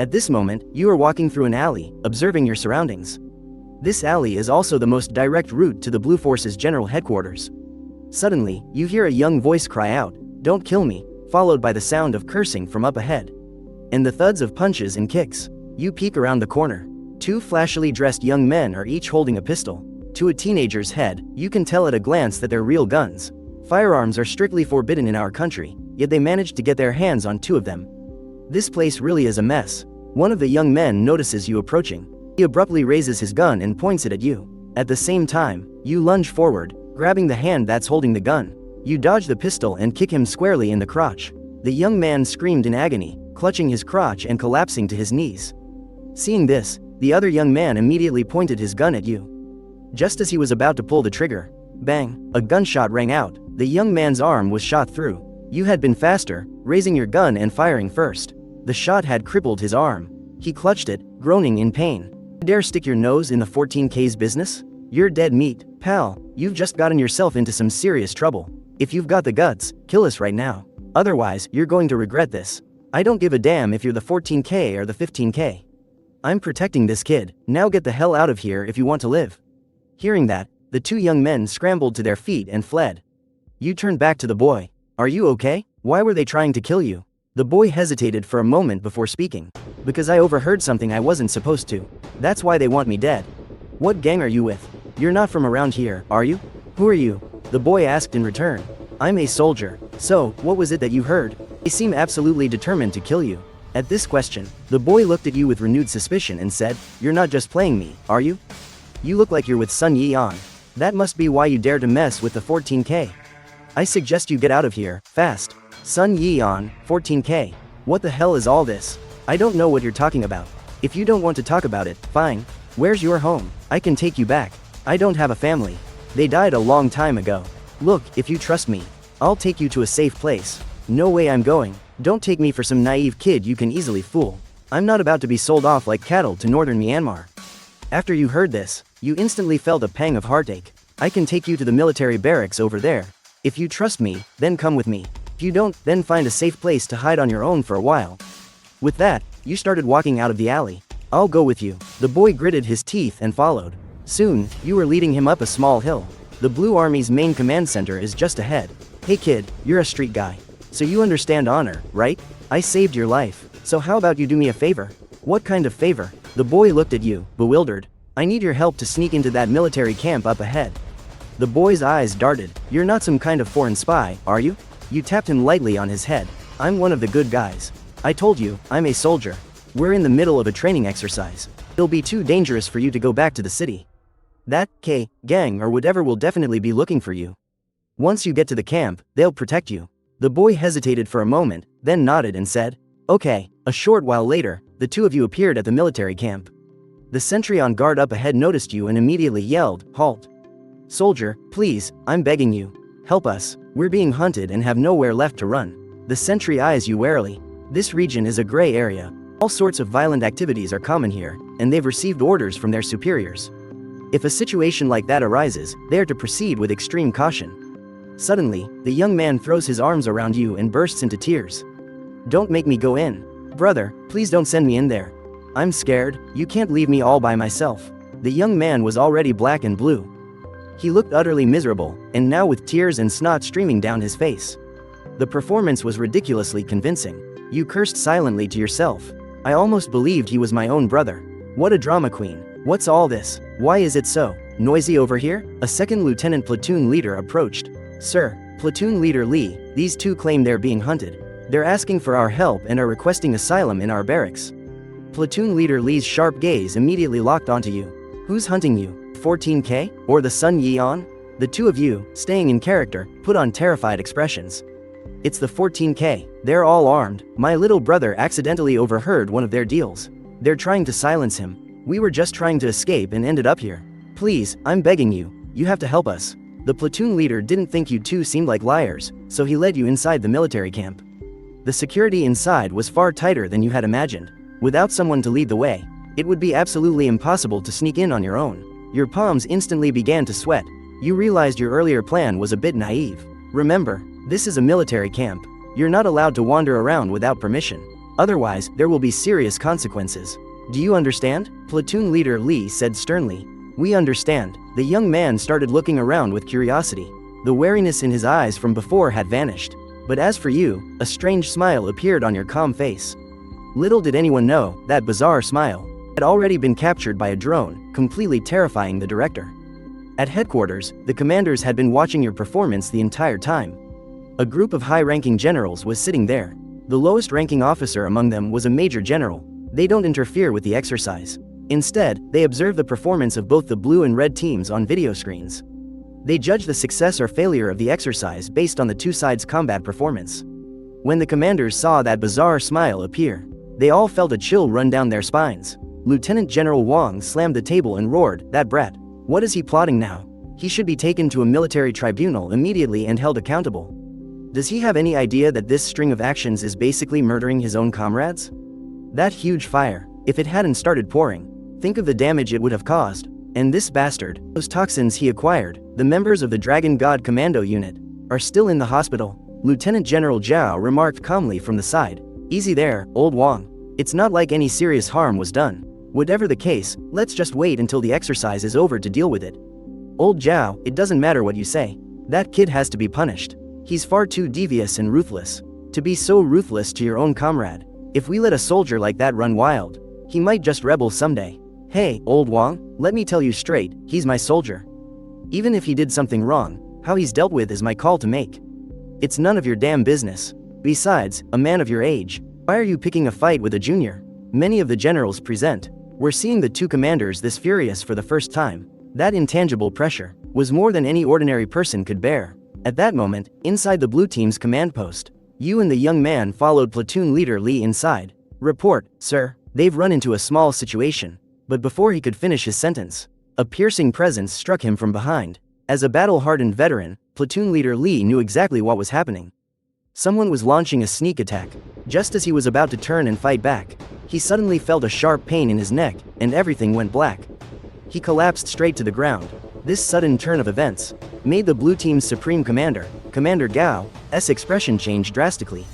At this moment, you are walking through an alley, observing your surroundings. This alley is also the most direct route to the Blue Force's general headquarters. Suddenly, you hear a young voice cry out, "Don't kill me," followed by the sound of cursing from up ahead. And the thuds of punches and kicks. You peek around the corner. 2 flashily dressed young men are each holding a pistol. To a teenager's head, you can tell at a glance that they're real guns. Firearms are strictly forbidden in our country, yet they managed to get their hands on 2 of them. This place really is a mess. One of the young men notices you approaching. He abruptly raises his gun and points it at you. At the same time, you lunge forward, grabbing the hand that's holding the gun. You dodge the pistol and kick him squarely in the crotch. The young man screamed in agony, clutching his crotch and collapsing to his knees. Seeing this, the other young man immediately pointed his gun at you. Just as he was about to pull the trigger, bang, a gunshot rang out. The young man's arm was shot through. You had been faster, raising your gun and firing first. The shot had crippled his arm. He clutched it, groaning in pain. You dare stick your nose in the 14K's business? You're dead meat, pal. You've just gotten yourself into some serious trouble. If you've got the guts, kill us right now. Otherwise, you're going to regret this. I don't give a damn if you're the 14K or the 15K. I'm protecting this kid. Now get the hell out of here if you want to live. Hearing that, the 2 young men scrambled to their feet and fled. You turned back to the boy. Are you okay? Why were they trying to kill you? The boy hesitated for a moment before speaking. Because I overheard something I wasn't supposed to. That's why they want me dead. What gang are you with? You're not from around here, are you? Who are you? The boy asked in return. I'm a soldier. So, what was it that you heard? They seem absolutely determined to kill you. At this question, the boy looked at you with renewed suspicion and said, "You're not just playing me, are you? You look like you're with Sun Yi-an. That must be why you dare to mess with the 14K. I suggest you get out of here, fast." Sun Yi-an, 14K. What the hell is all this? I don't know what you're talking about. If you don't want to talk about it, fine. Where's your home? I can take you back. I don't have a family. They died a long time ago. Look, if you trust me, I'll take you to a safe place. No way I'm going. Don't take me for some naive kid you can easily fool. I'm not about to be sold off like cattle to northern Myanmar. After you heard this, you instantly felt a pang of heartache. I can take you to the military barracks over there. If you trust me, then come with me. If you don't, then find a safe place to hide on your own for a while. With that, you started walking out of the alley. I'll go with you. The boy gritted his teeth and followed. Soon, you were leading him up a small hill. The Blue Army's main command center is just ahead. Hey kid, you're a street guy. So you understand honor, right? I saved your life. So how about you do me a favor? What kind of favor? The boy looked at you, bewildered. I need your help to sneak into that military camp up ahead. The boy's eyes darted. You're not some kind of foreign spy, are you? You tapped him lightly on his head. I'm one of the good guys. I told you, I'm a soldier. We're in the middle of a training exercise. It'll be too dangerous for you to go back to the city. That gang or whatever will definitely be looking for you. Once you get to the camp, they'll protect you. The boy hesitated for a moment, then nodded and said, okay. A short while later, the two of you appeared at the military camp. The sentry on guard up ahead noticed you and immediately yelled, halt. Soldier, please, I'm begging you. Help us, we're being hunted and have nowhere left to run. The sentry eyes you warily. This region is a gray area. All sorts of violent activities are common here, and they've received orders from their superiors. If a situation like that arises, they are to proceed with extreme caution. Suddenly, the young man throws his arms around you and bursts into tears. Don't make me go in. Brother, please don't send me in there. I'm scared, you can't leave me all by myself. The young man was already black and blue. He looked utterly miserable, and now with tears and snot streaming down his face. The performance was ridiculously convincing. You cursed silently to yourself. I almost believed he was my own brother. What a drama queen. What's all this? Why is it so noisy over here? A second lieutenant platoon leader approached. Sir, platoon leader Lee, these two claim they're being hunted. They're asking for our help and are requesting asylum in our barracks. Platoon leader Lee's sharp gaze immediately locked onto you. Who's hunting you? 14K? Or the Sun Yeon? The two of you, staying in character, put on terrified expressions. It's the 14K. They're all armed. My little brother accidentally overheard one of their deals. They're trying to silence him. We were just trying to escape and ended up here. Please, I'm begging you. You have to help us. The platoon leader didn't think you two seemed like liars, so he led you inside the military camp. The security inside was far tighter than you had imagined. Without someone to lead the way, it would be absolutely impossible to sneak in on your own. Your palms instantly began to sweat. You realized your earlier plan was a bit naive. Remember, this is a military camp. You're not allowed to wander around without permission. Otherwise, there will be serious consequences. Do you understand? Platoon leader Lee said sternly. We understand. The young man started looking around with curiosity. The wariness in his eyes from before had vanished. But as for you, a strange smile appeared on your calm face. Little did anyone know, that bizarre smile had already been captured by a drone, completely terrifying the director. At headquarters, the commanders had been watching your performance the entire time. A group of high-ranking generals was sitting there. The lowest-ranking officer among them was a major general. They don't interfere with the exercise. Instead, they observe the performance of both the blue and red teams on video screens. They judge the success or failure of the exercise based on the two sides' combat performance. When the commanders saw that bizarre smile appear, they all felt a chill run down their spines. Lieutenant General Wang slammed the table and roared, that brat. What is he plotting now? He should be taken to a military tribunal immediately and held accountable. Does he have any idea that this string of actions is basically murdering his own comrades? That huge fire, if it hadn't started pouring, think of the damage it would have caused. And this bastard, those toxins he acquired, the members of the Dragon God Commando unit, are still in the hospital. Lieutenant General Zhao remarked calmly from the side. Easy there, old Wang. It's not like any serious harm was done. Whatever the case, let's just wait until the exercise is over to deal with it. Old Zhao, it doesn't matter what you say. That kid has to be punished. He's far too devious and ruthless. To be so ruthless to your own comrade. If we let a soldier like that run wild, he might just rebel someday. Hey, old Wang, let me tell you straight, he's my soldier. Even if he did something wrong, how he's dealt with is my call to make. It's none of your damn business. Besides, a man of your age, why are you picking a fight with a junior? Many of the generals present were seeing the two commanders this furious for the first time. That intangible pressure was more than any ordinary person could bear. At that moment, inside the blue team's command post, you and the young man followed platoon leader Lee inside. Report, sir, they've run into a small situation. But before he could finish his sentence, a piercing presence struck him from behind. As a battle-hardened veteran, platoon leader Lee knew exactly what was happening. Someone was launching a sneak attack. Just as he was about to turn and fight back, he suddenly felt a sharp pain in his neck, and everything went black. He collapsed straight to the ground. This sudden turn of events made the blue team's supreme commander, Commander Gao's expression change drastically.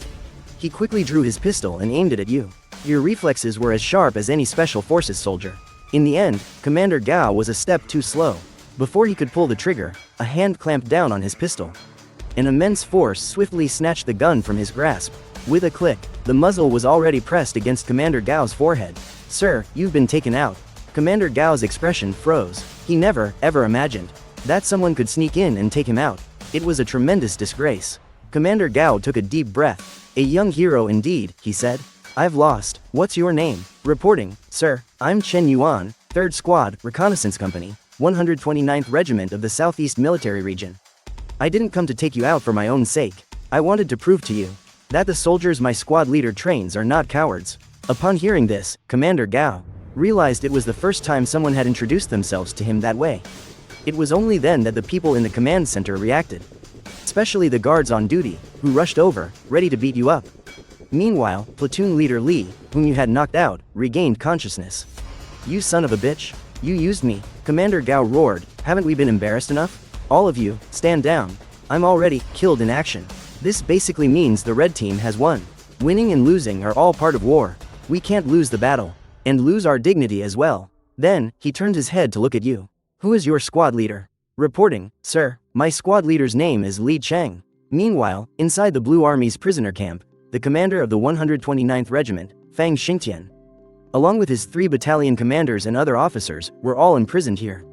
He quickly drew his pistol and aimed it at you. Your reflexes were as sharp as any special forces soldier. In the end, Commander Gao was a step too slow. Before he could pull the trigger, a hand clamped down on his pistol. An immense force swiftly snatched the gun from his grasp. With a click, the muzzle was already pressed against Commander Gao's forehead. Sir, you've been taken out. Commander Gao's expression froze. He never, ever imagined that someone could sneak in and take him out. It was a tremendous disgrace. Commander Gao took a deep breath. A young hero indeed, he said. I've lost. What's your name? Reporting, sir. I'm Chen Yuan, 3rd Squad, Reconnaissance Company, 129th Regiment of the Southeast Military Region. I didn't come to take you out for my own sake. I wanted to prove to you that the soldiers my squad leader trains are not cowards. Upon hearing this, Commander Gao realized it was the first time someone had introduced themselves to him that way. It was only then that the people in the command center reacted. Especially the guards on duty, who rushed over, ready to beat you up. Meanwhile, platoon leader Li, whom you had knocked out, regained consciousness. You son of a bitch. You used me, Commander Gao roared. Haven't we been embarrassed enough? All of you, stand down. I'm already killed in action. This basically means the red team has won. Winning and losing are all part of war. We can't lose the battle. And lose our dignity as well. Then, he turned his head to look at you. Who is your squad leader? Reporting, sir. My squad leader's name is Li Cheng. Meanwhile, inside the Blue Army's prisoner camp, the commander of the 129th Regiment, Fang Xingtian, along with his 3 battalion commanders and other officers, were all imprisoned here.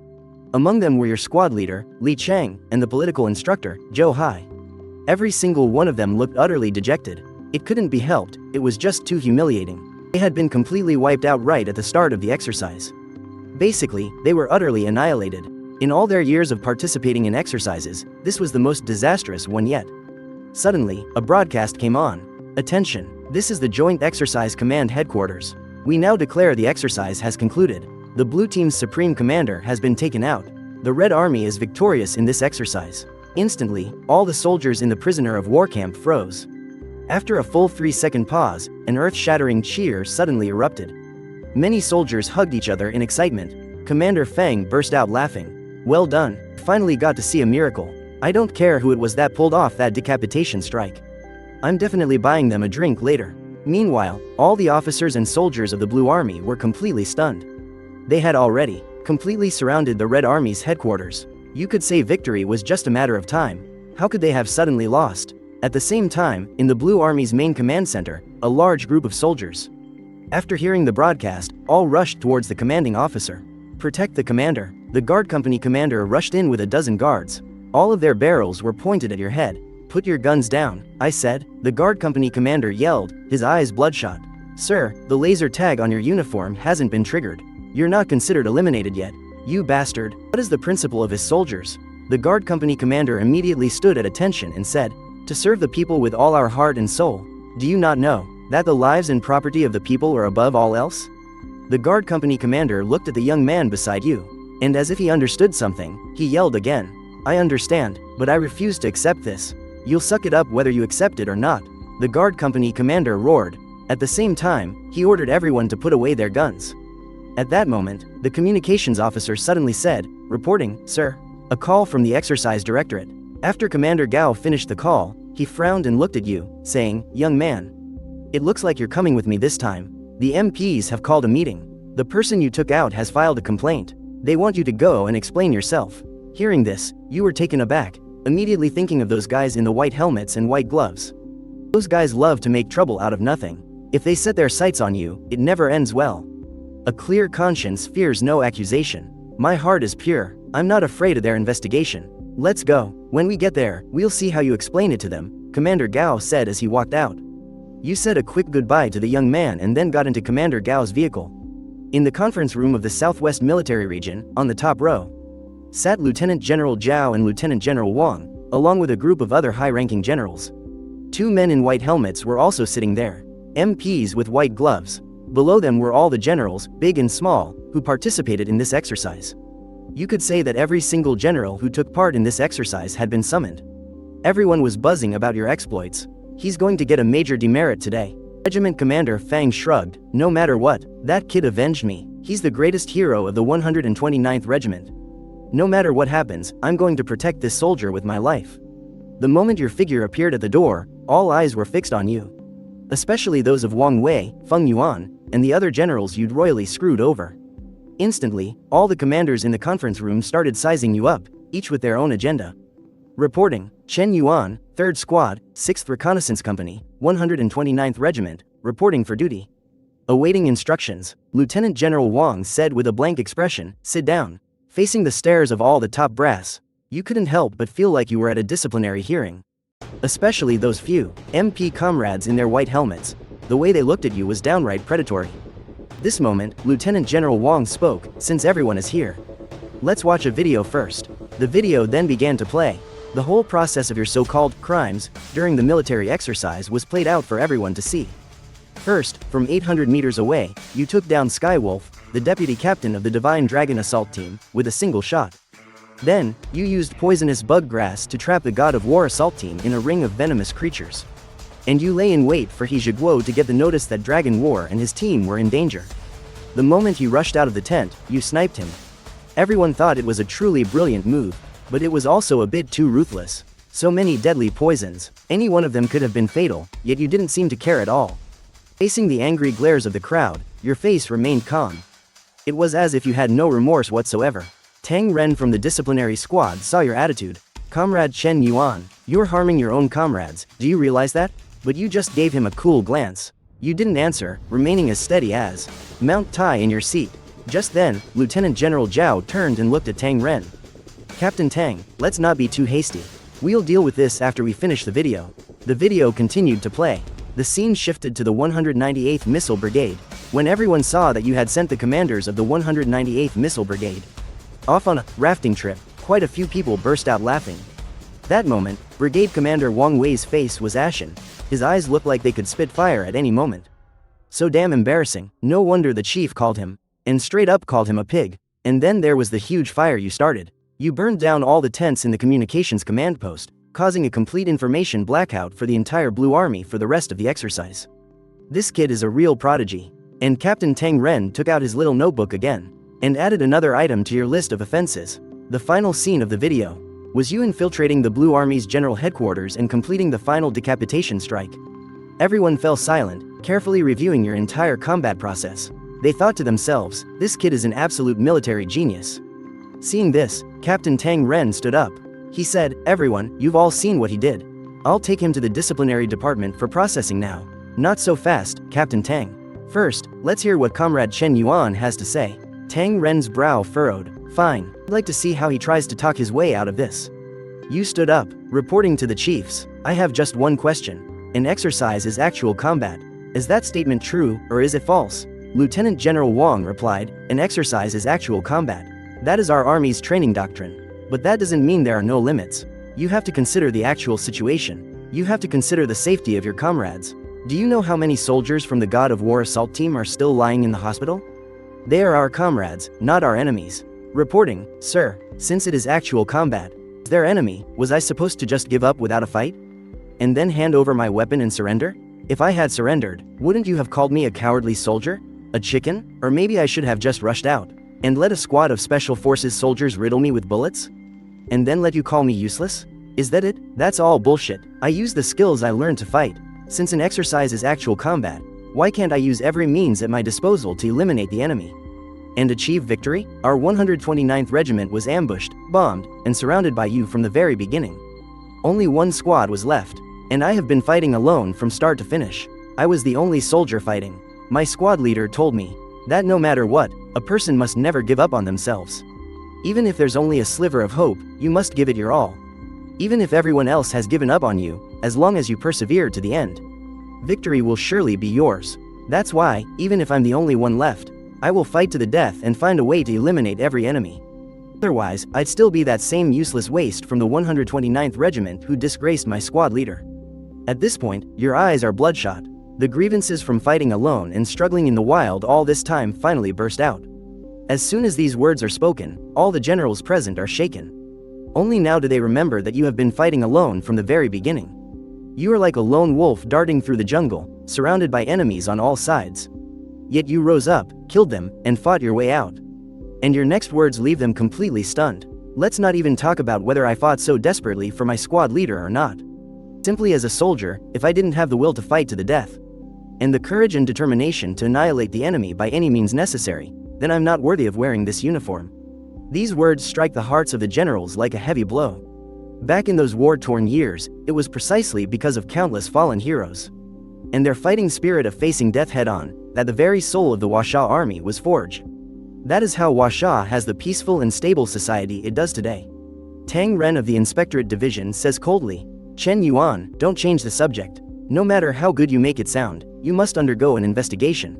Among them were your squad leader, Li Cheng, and the political instructor, Zhou Hai. Every single one of them looked utterly dejected. It couldn't be helped, it was just too humiliating. They had been completely wiped out right at the start of the exercise. Basically, they were utterly annihilated. In all their years of participating in exercises, this was the most disastrous one yet. Suddenly, a broadcast came on. Attention, this is the Joint Exercise Command Headquarters. We now declare the exercise has concluded. The Blue Team's Supreme Commander has been taken out. The Red Army is victorious in this exercise. Instantly, all the soldiers in the prisoner of war camp froze. After a full 3-second pause, an earth-shattering cheer suddenly erupted. Many soldiers hugged each other in excitement. Commander Fang burst out laughing. Well done, finally got to see a miracle. I don't care who it was that pulled off that decapitation strike. I'm definitely buying them a drink later. Meanwhile, all the officers and soldiers of the Blue Army were completely stunned. They had already completely surrounded the Red Army's headquarters. You could say victory was just a matter of time. How could they have suddenly lost? At the same time, in the Blue Army's main command center, a large group of soldiers, after hearing the broadcast, all rushed towards the commanding officer. Protect the commander. The guard company commander rushed in with a dozen guards. All of their barrels were pointed at your head. Put your guns down, I said. The guard company commander yelled, his eyes bloodshot. Sir, the laser tag on your uniform hasn't been triggered. You're not considered eliminated yet. You bastard. What is the principle of his soldiers? The guard company commander immediately stood at attention and said, to serve the people with all our heart and soul. Do you not know that the lives and property of the people are above all else? The guard company commander looked at the young man beside you, and as if he understood something, he yelled again. I understand, but I refuse to accept this. You'll suck it up whether you accept it or not. The guard company commander roared. At the same time, he ordered everyone to put away their guns. At that moment, the communications officer suddenly said, reporting, sir. A call from the exercise directorate. After Commander Gao finished the call, he frowned and looked at you, saying, young man. It looks like you're coming with me this time. The MPs have called a meeting. The person you took out has filed a complaint. They want you to go and explain yourself. Hearing this, you were taken aback, immediately thinking of those guys in the white helmets and white gloves. Those guys love to make trouble out of nothing. If they set their sights on you, it never ends well. A clear conscience fears no accusation. My heart is pure. I'm not afraid of their investigation. Let's go. When we get there, we'll see how you explain it to them, Commander Gao said as he walked out. You said a quick goodbye to the young man and then got into Commander Gao's vehicle. In the conference room of the Southwest Military Region, on the top row, sat Lieutenant General Zhao and Lieutenant General Wang, along with a group of other high-ranking generals. 2 men in white helmets were also sitting there, MPs with white gloves. Below them were all the generals, big and small, who participated in this exercise. You could say that every single general who took part in this exercise had been summoned. Everyone was buzzing about your exploits. He's going to get a major demerit today. Regiment Commander Fang shrugged. No matter what, that kid avenged me. He's the greatest hero of the 129th Regiment. No matter what happens, I'm going to protect this soldier with my life. The moment your figure appeared at the door, all eyes were fixed on you. Especially those of Wang Wei, Feng Yuan, and the other generals you'd royally screwed over. Instantly, all the commanders in the conference room started sizing you up, each with their own agenda. Reporting, Chen Yuan, 3rd Squad, 6th Reconnaissance Company, 129th Regiment, reporting for duty. Awaiting instructions, Lieutenant General Wang said with a blank expression, sit down. Facing the stares of all the top brass, you couldn't help but feel like you were at a disciplinary hearing. Especially those few MP comrades in their white helmets. The way they looked at you was downright predatory. This moment, Lieutenant General Wang spoke, since everyone is here. Let's watch a video first. The video then began to play. The whole process of your so-called crimes during the military exercise was played out for everyone to see. First, from 800 meters away, you took down Skywolf, the deputy captain of the Divine Dragon Assault Team, with a single shot. Then, you used poisonous bug grass to trap the God of War Assault Team in a ring of venomous creatures. And you lay in wait for He Zhiguo to get the notice that Dragon War and his team were in danger. The moment he rushed out of the tent, you sniped him. Everyone thought it was a truly brilliant move, but it was also a bit too ruthless. So many deadly poisons, any one of them could have been fatal, yet you didn't seem to care at all. Facing the angry glares of the crowd, your face remained calm. It was as if you had no remorse whatsoever. Tang Ren from the disciplinary squad saw your attitude. Comrade Chen Yuan, you're harming your own comrades, do you realize that? But you just gave him a cool glance. You didn't answer, remaining as steady as Mount Tai in your seat. Just then, Lieutenant General Zhao turned and looked at Tang Ren. Captain Tang, let's not be too hasty. We'll deal with this after we finish the video. The video continued to play. The scene shifted to the 198th Missile Brigade, when everyone saw that you had sent the commanders of the 198th Missile Brigade off on a rafting trip. Quite a few people burst out laughing. That moment, Brigade Commander Wang Wei's face was ashen. His eyes looked like they could spit fire at any moment. So damn embarrassing, no wonder the chief called him, and straight up called him a pig. And then there was the huge fire you started. You burned down all the tents in the communications command post, causing a complete information blackout for the entire Blue Army for the rest of the exercise. This kid is a real prodigy. And Captain Tang Ren took out his little notebook again, and added another item to your list of offenses. The final scene of the video was you infiltrating the Blue Army's general headquarters and completing the final decapitation strike. Everyone fell silent, carefully reviewing your entire combat process. They thought to themselves, this kid is an absolute military genius. Seeing this, Captain Tang Ren stood up. He said, everyone, you've all seen what he did. I'll take him to the disciplinary department for processing now. Not so fast, Captain Tang. First, let's hear what Comrade Chen Yuan has to say. Tang Ren's brow furrowed. Fine, I'd like to see how he tries to talk his way out of this. You stood up, reporting to the chiefs. I have just one question. An exercise is actual combat. Is that statement true, or is it false? Lieutenant General Wang replied, an exercise is actual combat. That is our army's training doctrine. But that doesn't mean there are no limits. You have to consider the actual situation. You have to consider the safety of your comrades. Do you know how many soldiers from the God of War Assault Team are still lying in the hospital? They are our comrades, not our enemies. Reporting, sir, since it is actual combat, is their enemy, was I supposed to just give up without a fight? And then hand over my weapon and surrender? If I had surrendered, wouldn't you have called me a cowardly soldier? A chicken? Or maybe I should have just rushed out and let a squad of special forces soldiers riddle me with bullets? And then let you call me useless? Is that it? That's all bullshit. I use the skills I learned to fight. Since an exercise is actual combat, why can't I use every means at my disposal to eliminate the enemy and achieve victory? Our 129th Regiment was ambushed, bombed, and surrounded by you from the very beginning. Only one squad was left, and I have been fighting alone from start to finish. I was the only soldier fighting. My squad leader told me that no matter what, a person must never give up on themselves. Even if there's only a sliver of hope, you must give it your all. Even if everyone else has given up on you, as long as you persevere to the end, victory will surely be yours. That's why, even if I'm the only one left, I will fight to the death and find a way to eliminate every enemy. Otherwise, I'd still be that same useless waste from the 129th Regiment who disgraced my squad leader. At this point, your eyes are bloodshot. The grievances from fighting alone and struggling in the wild all this time finally burst out. As soon as these words are spoken, all the generals present are shaken. Only now do they remember that you have been fighting alone from the very beginning. You are like a lone wolf darting through the jungle, surrounded by enemies on all sides. Yet you rose up, killed them, and fought your way out. And your next words leave them completely stunned. Let's not even talk about whether I fought so desperately for my squad leader or not. Simply as a soldier, if I didn't have the will to fight to the death, and the courage and determination to annihilate the enemy by any means necessary, then I'm not worthy of wearing this uniform. These words strike the hearts of the generals like a heavy blow. Back in those war-torn years, it was precisely because of countless fallen heroes and their fighting spirit of facing death head-on that the very soul of the Washa army was forged. That is how Washa has the peaceful and stable society it does today. Tang Ren of the Inspectorate Division says coldly, Chen Yuan, don't change the subject. No matter how good you make it sound, you must undergo an investigation.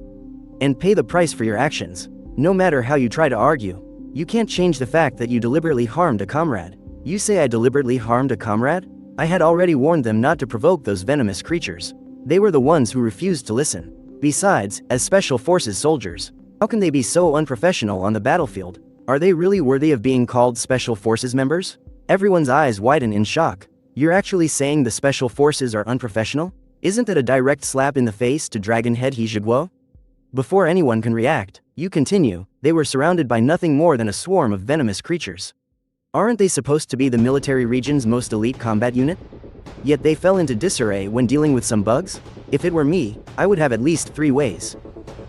And pay the price for your actions. No matter how you try to argue, you can't change the fact that you deliberately harmed a comrade. You say I deliberately harmed a comrade? I had already warned them not to provoke those venomous creatures. They were the ones who refused to listen. Besides, as Special Forces soldiers, how can they be so unprofessional on the battlefield? Are they really worthy of being called Special Forces members? Everyone's eyes widen in shock. You're actually saying the Special Forces are unprofessional? Isn't that a direct slap in the face to Dragonhead He Zhiguo? Before anyone can react, you continue, they were surrounded by nothing more than a swarm of venomous creatures. Aren't they supposed to be the military region's most elite combat unit? Yet they fell into disarray when dealing with some bugs? If it were me, I would have at least 3 ways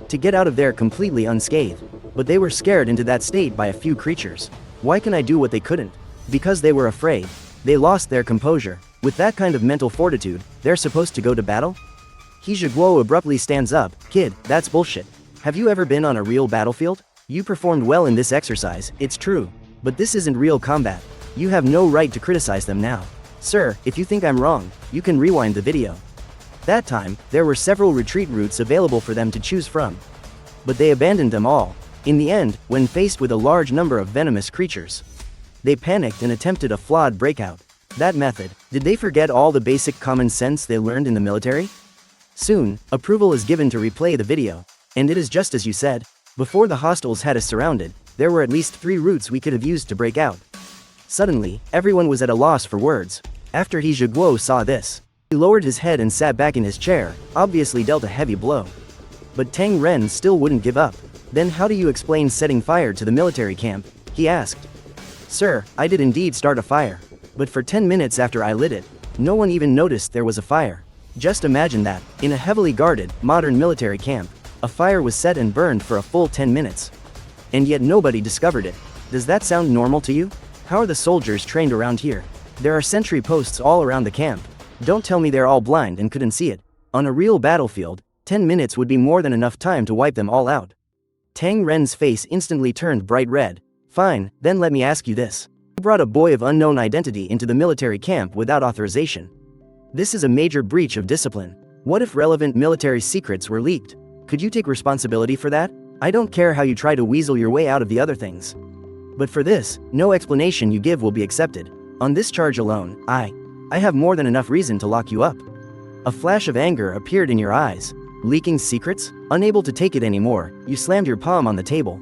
to get out of there completely unscathed. But they were scared into that state by a few creatures. Why can I do what they couldn't? Because they were afraid. They lost their composure. With that kind of mental fortitude, they're supposed to go to battle? He Zhiguo abruptly stands up. Kid, that's bullshit. Have you ever been on a real battlefield? You performed well in this exercise, it's true. But this isn't real combat. You have no right to criticize them now. Sir, if you think I'm wrong, you can rewind the video. That time, there were several retreat routes available for them to choose from. But they abandoned them all. In the end, when faced with a large number of venomous creatures, they panicked and attempted a flawed breakout. That method, did they forget all the basic common sense they learned in the military? Soon, approval is given to replay the video. And it is just as you said. Before the hostiles had us surrounded, there were at least 3 routes we could have used to break out. Suddenly, everyone was at a loss for words. After He Zhiguo saw this, he lowered his head and sat back in his chair, obviously dealt a heavy blow. But Tang Ren still wouldn't give up. Then how do you explain setting fire to the military camp? He asked. Sir, I did indeed start a fire. But for 10 minutes after I lit it, no one even noticed there was a fire. Just imagine that, in a heavily guarded, modern military camp, a fire was set and burned for a full 10 minutes. And yet nobody discovered it. Does that sound normal to you? How are the soldiers trained around here? There are sentry posts all around the camp. Don't tell me they're all blind and couldn't see it. On a real battlefield, 10 minutes would be more than enough time to wipe them all out. Tang Ren's face instantly turned bright red. Fine, then let me ask you this. Who brought a boy of unknown identity into the military camp without authorization? This is a major breach of discipline. What if relevant military secrets were leaked? Could you take responsibility for that? I don't care how you try to weasel your way out of the other things. But for this, no explanation you give will be accepted. On this charge alone, I have more than enough reason to lock you up. A flash of anger appeared in your eyes. Leaking secrets? Unable to take it anymore, you slammed your palm on the table.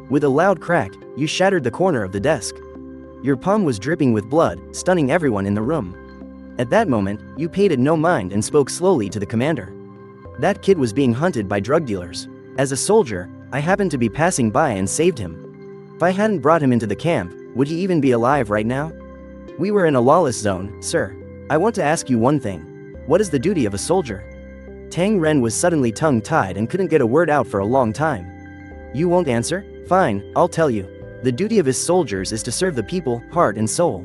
With a loud crack, you shattered the corner of the desk. Your palm was dripping with blood, stunning everyone in the room. At that moment, you paid it no mind and spoke slowly to the commander. That kid was being hunted by drug dealers. As a soldier, I happened to be passing by and saved him. If I hadn't brought him into the camp, would he even be alive right now? We were in a lawless zone, sir. I want to ask you one thing. What is the duty of a soldier? Tang Ren was suddenly tongue-tied and couldn't get a word out for a long time. You won't answer? Fine, I'll tell you. The duty of his soldiers is to serve the people, heart and soul.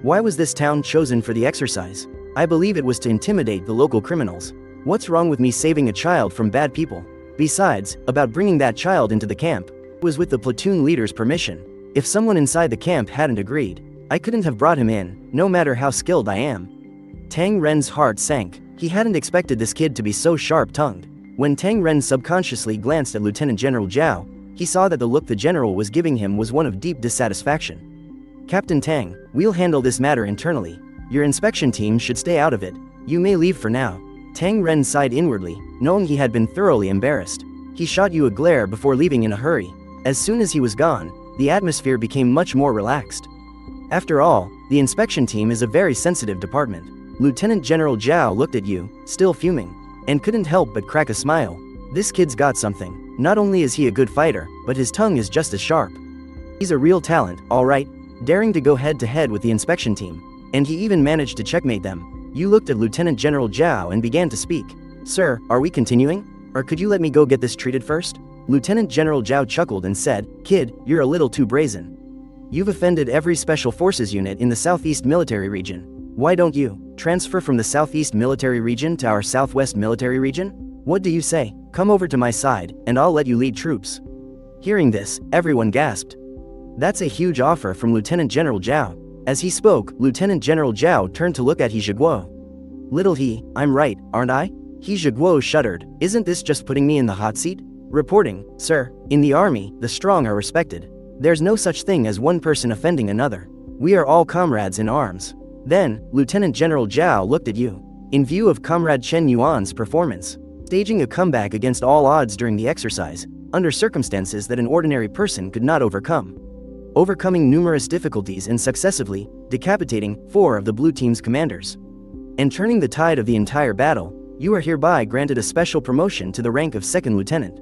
Why was this town chosen for the exercise? I believe it was to intimidate the local criminals. What's wrong with me saving a child from bad people? Besides, about bringing that child into the camp, it was with the platoon leader's permission. If someone inside the camp hadn't agreed, I couldn't have brought him in, no matter how skilled I am. Tang Ren's heart sank. He hadn't expected this kid to be so sharp-tongued. When Tang Ren subconsciously glanced at Lieutenant General Zhao, he saw that the look the general was giving him was one of deep dissatisfaction. Captain Tang, we'll handle this matter internally. Your inspection team should stay out of it. You may leave for now. Tang Ren sighed inwardly, knowing he had been thoroughly embarrassed. He shot you a glare before leaving in a hurry. As soon as he was gone, the atmosphere became much more relaxed. After all, the inspection team is a very sensitive department. Lieutenant General Zhao looked at you, still fuming, and couldn't help but crack a smile. This kid's got something. Not only is he a good fighter, but his tongue is just as sharp. He's a real talent, all right, daring to go head-to-head with the inspection team. And he even managed to checkmate them. You looked at Lieutenant General Zhao and began to speak. Sir, are we continuing? Or could you let me go get this treated first? Lieutenant General Zhao chuckled and said, Kid, you're a little too brazen. You've offended every special forces unit in the Southeast Military Region. Why don't you transfer from the Southeast Military Region to our Southwest Military Region? What do you say? Come over to my side, and I'll let you lead troops. Hearing this, everyone gasped. That's a huge offer from Lieutenant General Zhao. As he spoke, Lieutenant General Zhao turned to look at He Zhiguo. Little He, I'm right, aren't I? He Zhiguo shuddered. Isn't this just putting me in the hot seat? Reporting, sir. In the army, the strong are respected. There's no such thing as one person offending another. We are all comrades in arms. Then, Lieutenant General Zhao looked at you. In view of Comrade Chen Yuan's performance, staging a comeback against all odds during the exercise, under circumstances that an ordinary person could not overcome. Overcoming numerous difficulties and successively decapitating 4 of the blue team's commanders. And turning the tide of the entire battle, you are hereby granted a special promotion to the rank of 2nd Lieutenant.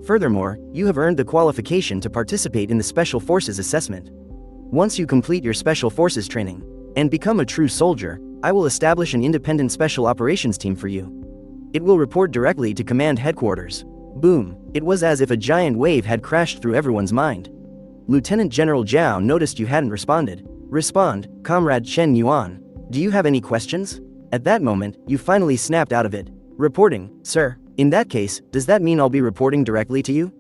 Furthermore, you have earned the qualification to participate in the Special Forces assessment. Once you complete your Special Forces training and become a true soldier, I will establish an independent Special Operations team for you. It will report directly to Command Headquarters. Boom! It was as if a giant wave had crashed through everyone's mind. Lieutenant General Zhao noticed you hadn't responded. Respond, Comrade Chen Yuan. Do you have any questions? At that moment, you finally snapped out of it. Reporting, sir. In that case, does that mean I'll be reporting directly to you?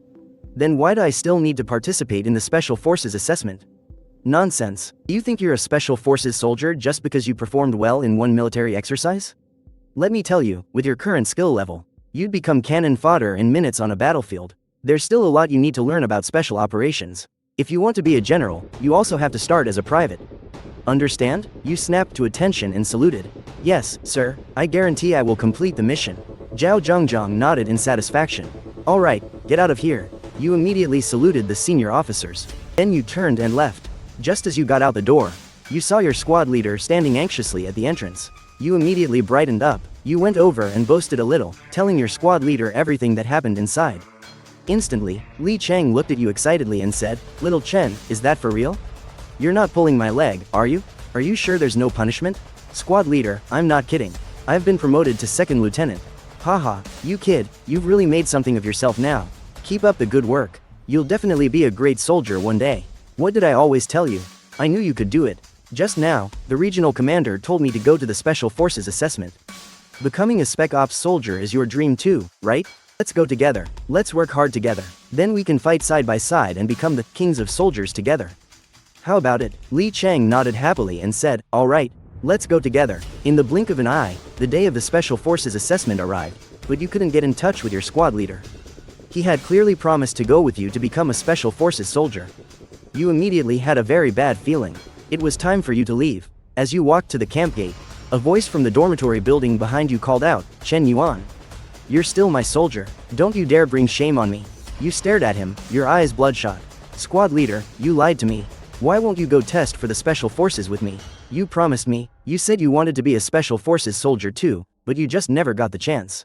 Then why do I still need to participate in the Special Forces assessment? Nonsense. Do you think you're a Special Forces soldier just because you performed well in one military exercise? Let me tell you, with your current skill level, you'd become cannon fodder in minutes on a battlefield. There's still a lot you need to learn about special operations. If you want to be a general, you also have to start as a private. Understand? You snapped to attention and saluted. Yes, sir, I guarantee I will complete the mission. Zhao Zhongzhong nodded in satisfaction. All right, get out of here. You immediately saluted the senior officers. Then you turned and left. Just as you got out the door, you saw your squad leader standing anxiously at the entrance. You immediately brightened up. You went over and boasted a little, telling your squad leader everything that happened inside. Instantly, Li Cheng looked at you excitedly and said, Little Chen, is that for real? You're not pulling my leg, are you? Are you sure there's no punishment? Squad leader, I'm not kidding. I've been promoted to 2nd Lieutenant. Haha, you kid, you've really made something of yourself now. Keep up the good work. You'll definitely be a great soldier one day. What did I always tell you? I knew you could do it. Just now, the regional commander told me to go to the Special Forces assessment. Becoming a Spec Ops soldier is your dream too, right? Let's go together. Let's work hard together. Then we can fight side by side and become the kings of soldiers together. How about it? Li Cheng nodded happily and said, all right, let's go together. In the blink of an eye, the day of the Special Forces assessment arrived, but you couldn't get in touch with your squad leader. He had clearly promised to go with you to become a Special Forces soldier. You immediately had a very bad feeling. It was time for you to leave. As you walked to the camp gate, a voice from the dormitory building behind you called out, Chen Yuan. You're still my soldier. Don't you dare bring shame on me. You stared at him, your eyes bloodshot. Squad leader, you lied to me. Why won't you go test for the Special Forces with me? You promised me. You said you wanted to be a Special Forces soldier too, but you just never got the chance.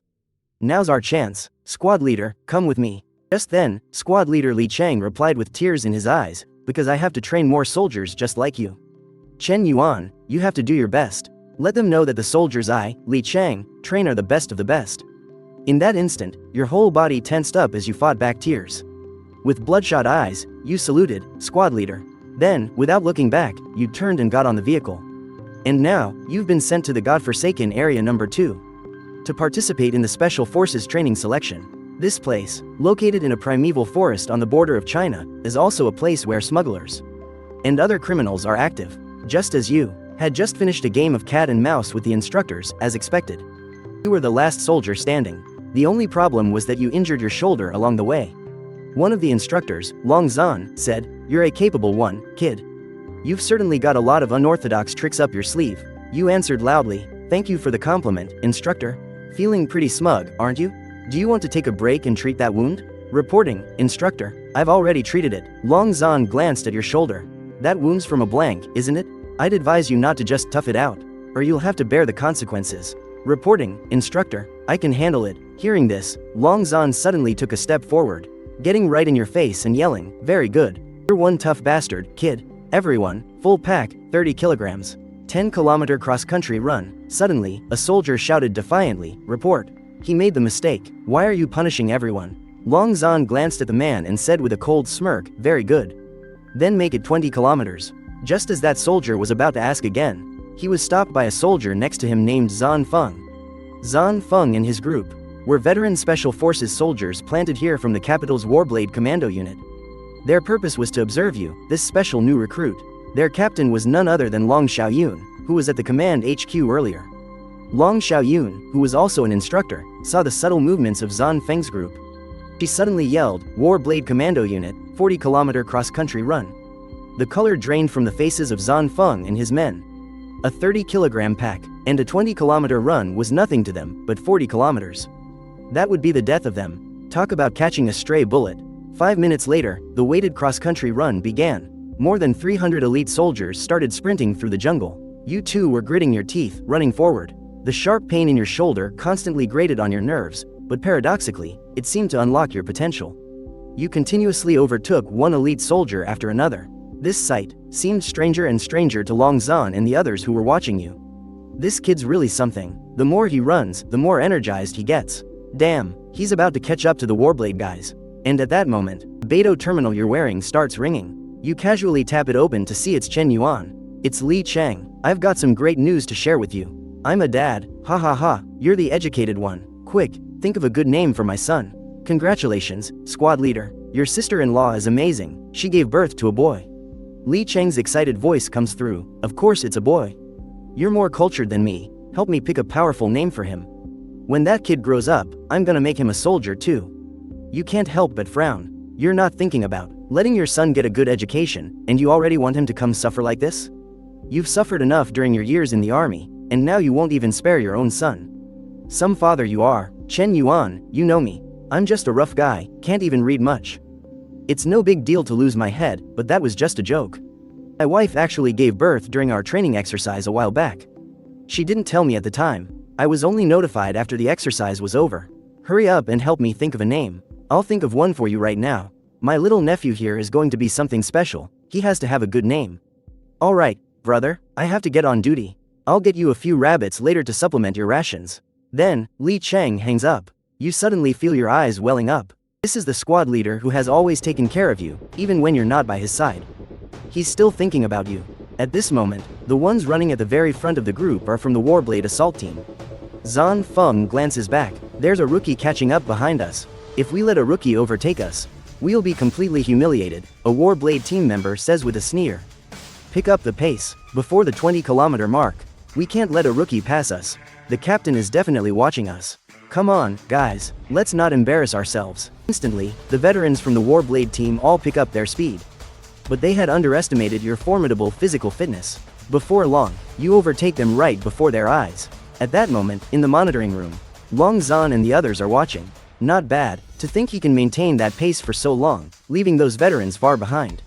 Now's our chance. Squad leader, come with me. Just then, squad leader Li Cheng replied with tears in his eyes, because I have to train more soldiers just like you. Chen Yuan, you have to do your best. Let them know that the soldiers I, Li Cheng, train are the best of the best. In that instant, your whole body tensed up as you fought back tears. With bloodshot eyes, you saluted, squad leader. Then, without looking back, you turned and got on the vehicle. And now, you've been sent to the godforsaken area number 2. To participate in the Special Forces training selection. This place, located in a primeval forest on the border of China, is also a place where smugglers and other criminals are active. Just as you had just finished a game of cat and mouse with the instructors, as expected. You were the last soldier standing. The only problem was that you injured your shoulder along the way. One of the instructors, Long Zan, said, You're a capable one, kid. You've certainly got a lot of unorthodox tricks up your sleeve. You answered loudly, Thank you for the compliment, instructor. Feeling pretty smug, aren't you? Do you want to take a break and treat that wound? Reporting, instructor, I've already treated it. Long Zan glanced at your shoulder. That wound's from a blank, isn't it? I'd advise you not to just tough it out, or you'll have to bear the consequences. Reporting, instructor, I can handle it. Hearing this, Long Zan suddenly took a step forward, getting right in your face and yelling, Very good. You're one tough bastard, kid. Everyone, full pack, 30 kilograms. 10-kilometer cross-country run. Suddenly, a soldier shouted defiantly, Report. He made the mistake. Why are you punishing everyone? Long Zan glanced at the man and said with a cold smirk, Very good. Then make it 20 kilometers. Just as that soldier was about to ask again, he was stopped by a soldier next to him named Zan Feng. Zan Feng and his group were veteran Special Forces soldiers planted here from the capital's Warblade Commando unit. Their purpose was to observe you, this special new recruit. Their captain was none other than Long Xiaoyun, who was at the command HQ earlier. Long Xiaoyun, who was also an instructor, saw the subtle movements of Zan Feng's group. She suddenly yelled, "War Blade Commando Unit, 40-kilometer cross-country run." The color drained from the faces of Zan Feng and his men. A 30-kilogram pack and a 20-kilometer run was nothing to them, but 40 kilometers. That would be the death of them. Talk about catching a stray bullet. 5 minutes later, the weighted cross-country run began. More than 300 elite soldiers started sprinting through the jungle. You too were gritting your teeth, running forward. The sharp pain in your shoulder constantly grated on your nerves, but paradoxically, it seemed to unlock your potential. You continuously overtook one elite soldier after another. This sight seemed stranger and stranger to Long Zan and the others who were watching you. This kid's really something. The more he runs, the more energized he gets. Damn, he's about to catch up to the Warblade guys. And at that moment, the Beidou terminal you're wearing starts ringing. You casually tap it open to see it's Chen Yuan. It's Li Cheng. I've got some great news to share with you. I'm a dad. Ha ha ha, you're the educated one. Quick, think of a good name for my son. Congratulations, squad leader. Your sister-in-law is amazing. She gave birth to a boy. Li Cheng's excited voice comes through. Of course it's a boy. You're more cultured than me. Help me pick a powerful name for him. When that kid grows up, I'm gonna make him a soldier too. You can't help but frown. You're not thinking about letting your son get a good education, and you already want him to come suffer like this? You've suffered enough during your years in the army, and now you won't even spare your own son. Some father you are. Chen Yuan, you know me. I'm just a rough guy, can't even read much. It's no big deal to lose my head, but that was just a joke. My wife actually gave birth during our training exercise a while back. She didn't tell me at the time. I was only notified after the exercise was over. Hurry up and help me think of a name. I'll think of one for you right now. My little nephew here is going to be something special. He has to have a good name. Alright, brother, I have to get on duty. I'll get you a few rabbits later to supplement your rations. Then, Li Cheng hangs up. You suddenly feel your eyes welling up. This is the squad leader who has always taken care of you, even when you're not by his side. He's still thinking about you. At this moment, the ones running at the very front of the group are from the Warblade assault team. Zan Feng glances back. There's a rookie catching up behind us. If we let a rookie overtake us, we'll be completely humiliated, a Warblade team member says with a sneer. Pick up the pace, before the 20-kilometer mark. We can't let a rookie pass us. The captain is definitely watching us. Come on, guys, let's not embarrass ourselves. Instantly, the veterans from the Warblade team all pick up their speed. But they had underestimated your formidable physical fitness. Before long, you overtake them right before their eyes. At that moment, in the monitoring room, Long Zan and the others are watching. Not bad, to think he can maintain that pace for so long, leaving those veterans far behind.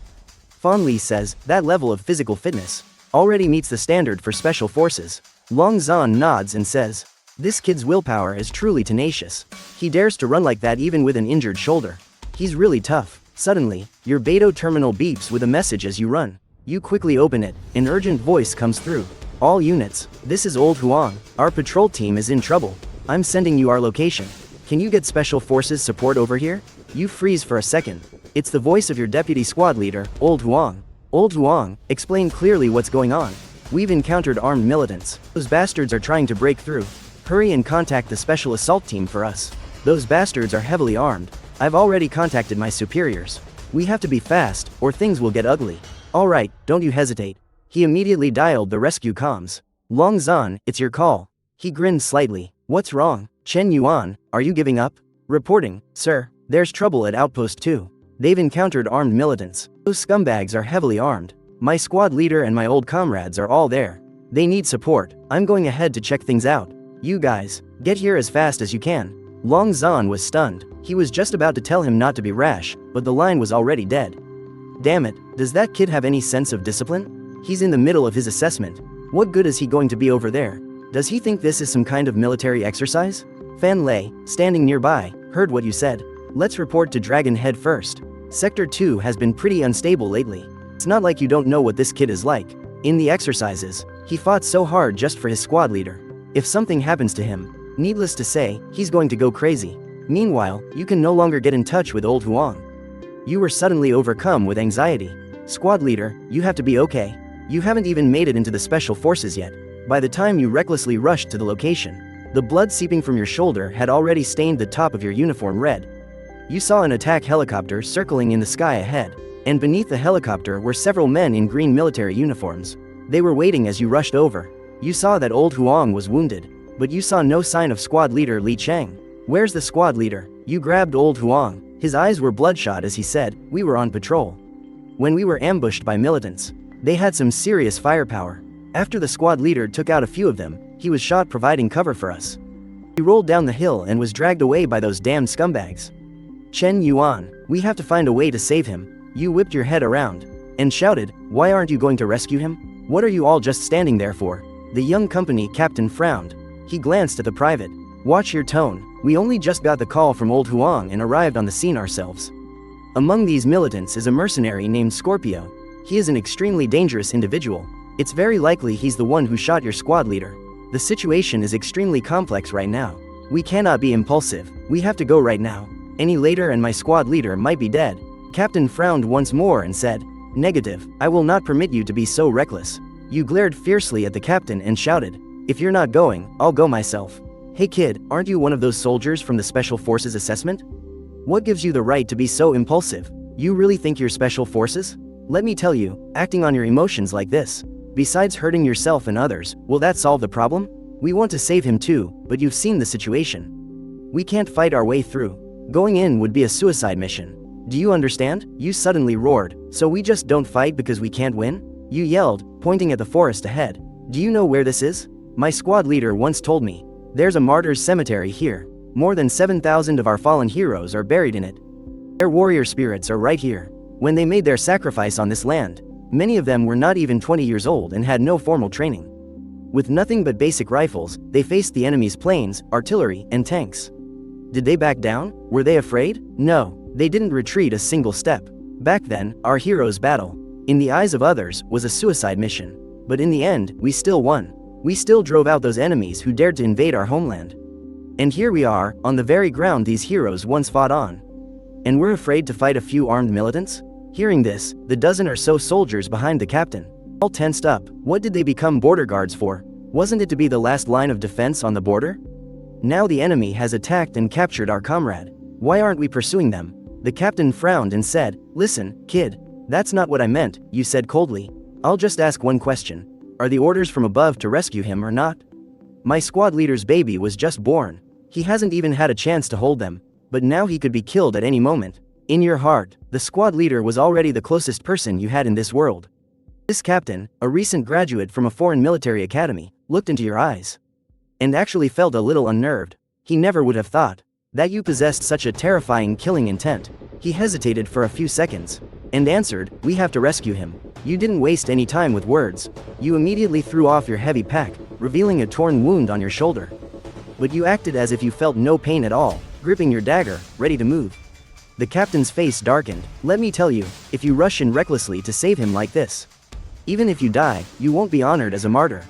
Fan Li says, that level of physical fitness already meets the standard for special forces. Long Zan nods and says, this kid's willpower is truly tenacious. He dares to run like that even with an injured shoulder. He's really tough. Suddenly, your Beidou terminal beeps with a message as you run. You quickly open it, an urgent voice comes through. All units, this is Old Huang. Our patrol team is in trouble. I'm sending you our location. Can you get special forces support over here? You freeze for a second. It's the voice of your deputy squad leader, Old Huang. Old Huang, explain clearly what's going on. We've encountered armed militants. Those bastards are trying to break through. Hurry and contact the special assault team for us. Those bastards are heavily armed. I've already contacted my superiors. We have to be fast, or things will get ugly. Alright, don't you hesitate. He immediately dialed the rescue comms. Long Zan, it's your call. He grinned slightly. What's wrong? Chen Yuan, are you giving up? Reporting, sir. There's trouble at Outpost 2. They've encountered armed militants. Those scumbags are heavily armed. My squad leader and my old comrades are all there. They need support. I'm going ahead to check things out. You guys, get here as fast as you can. Long Zan was stunned. He was just about to tell him not to be rash, but the line was already dead. Damn it, does that kid have any sense of discipline? He's in the middle of his assessment. What good is he going to be over there? Does he think this is some kind of military exercise? Fan Lei, standing nearby, heard what you said. Let's report to Dragon Head first. Sector 2 has been pretty unstable lately. It's not like you don't know what this kid is like. In the exercises, he fought so hard just for his squad leader. If something happens to him, needless to say, he's going to go crazy. Meanwhile, you can no longer get in touch with Old Huang. You were suddenly overcome with anxiety. Squad leader, you have to be okay. You haven't even made it into the special forces yet. By the time you recklessly rushed to the location, the blood seeping from your shoulder had already stained the top of your uniform red. You saw an attack helicopter circling in the sky ahead. And beneath the helicopter were several men in green military uniforms. They were waiting as you rushed over. You saw that old Huang was wounded, but you saw no sign of squad leader Li Cheng. Where's the squad leader? You grabbed old Huang. His eyes were bloodshot as he said, we were on patrol when we were ambushed by militants. They had some serious firepower. After the squad leader took out a few of them, he was shot providing cover for us. He rolled down the hill and was dragged away by those damned scumbags. Chen Yuan, we have to find a way to save him. You whipped your head around and shouted, why aren't you going to rescue him? What are you all just standing there for? The young company captain frowned. He glanced at the private. Watch your tone. We only just got the call from old Huang and arrived on the scene ourselves. Among these militants is a mercenary named Scorpio. He is an extremely dangerous individual. It's very likely he's the one who shot your squad leader. The situation is extremely complex right now. We cannot be impulsive. We have to go right now. Any later and my squad leader might be dead. Captain frowned once more and said, negative, I will not permit you to be so reckless. You glared fiercely at the captain and shouted, if you're not going, I'll go myself. Hey kid, aren't you one of those soldiers from the Special Forces assessment? What gives you the right to be so impulsive? You really think you're Special Forces? Let me tell you, acting on your emotions like this, besides hurting yourself and others, will that solve the problem? We want to save him too, but you've seen the situation. We can't fight our way through. Going in would be a suicide mission. Do you understand? You suddenly roared, so we just don't fight because we can't win? You yelled, pointing at the forest ahead. Do you know where this is? My squad leader once told me. There's a martyr's cemetery here. More than 7,000 of our fallen heroes are buried in it. Their warrior spirits are right here. When they made their sacrifice on this land, many of them were not even 20 years old and had no formal training. With nothing but basic rifles, they faced the enemy's planes, artillery, and tanks. Did they back down? Were they afraid? No, they didn't retreat a single step. Back then, our heroes' battle, in the eyes of others, was a suicide mission. But in the end, we still won. We still drove out those enemies who dared to invade our homeland. And here we are, on the very ground these heroes once fought on. And we're afraid to fight a few armed militants? Hearing this, the dozen or so soldiers behind the captain all tensed up. What did they become border guards for? Wasn't it to be the last line of defense on the border? Now the enemy has attacked and captured our comrade. Why aren't we pursuing them? The captain frowned and said, listen, kid, that's not what I meant, you said coldly. I'll just ask one question. Are the orders from above to rescue him or not? My squad leader's baby was just born. He hasn't even had a chance to hold them, but now he could be killed at any moment. In your heart, the squad leader was already the closest person you had in this world. This captain, a recent graduate from a foreign military academy, looked into your eyes and actually felt a little unnerved. He never would have thought that you possessed such a terrifying killing intent. He hesitated for a few seconds and answered, we have to rescue him. You didn't waste any time with words. You immediately threw off your heavy pack, revealing a torn wound on your shoulder. But you acted as if you felt no pain at all, gripping your dagger, ready to move. The captain's face darkened. Let me tell you, if you rush in recklessly to save him like this, even if you die, you won't be honored as a martyr.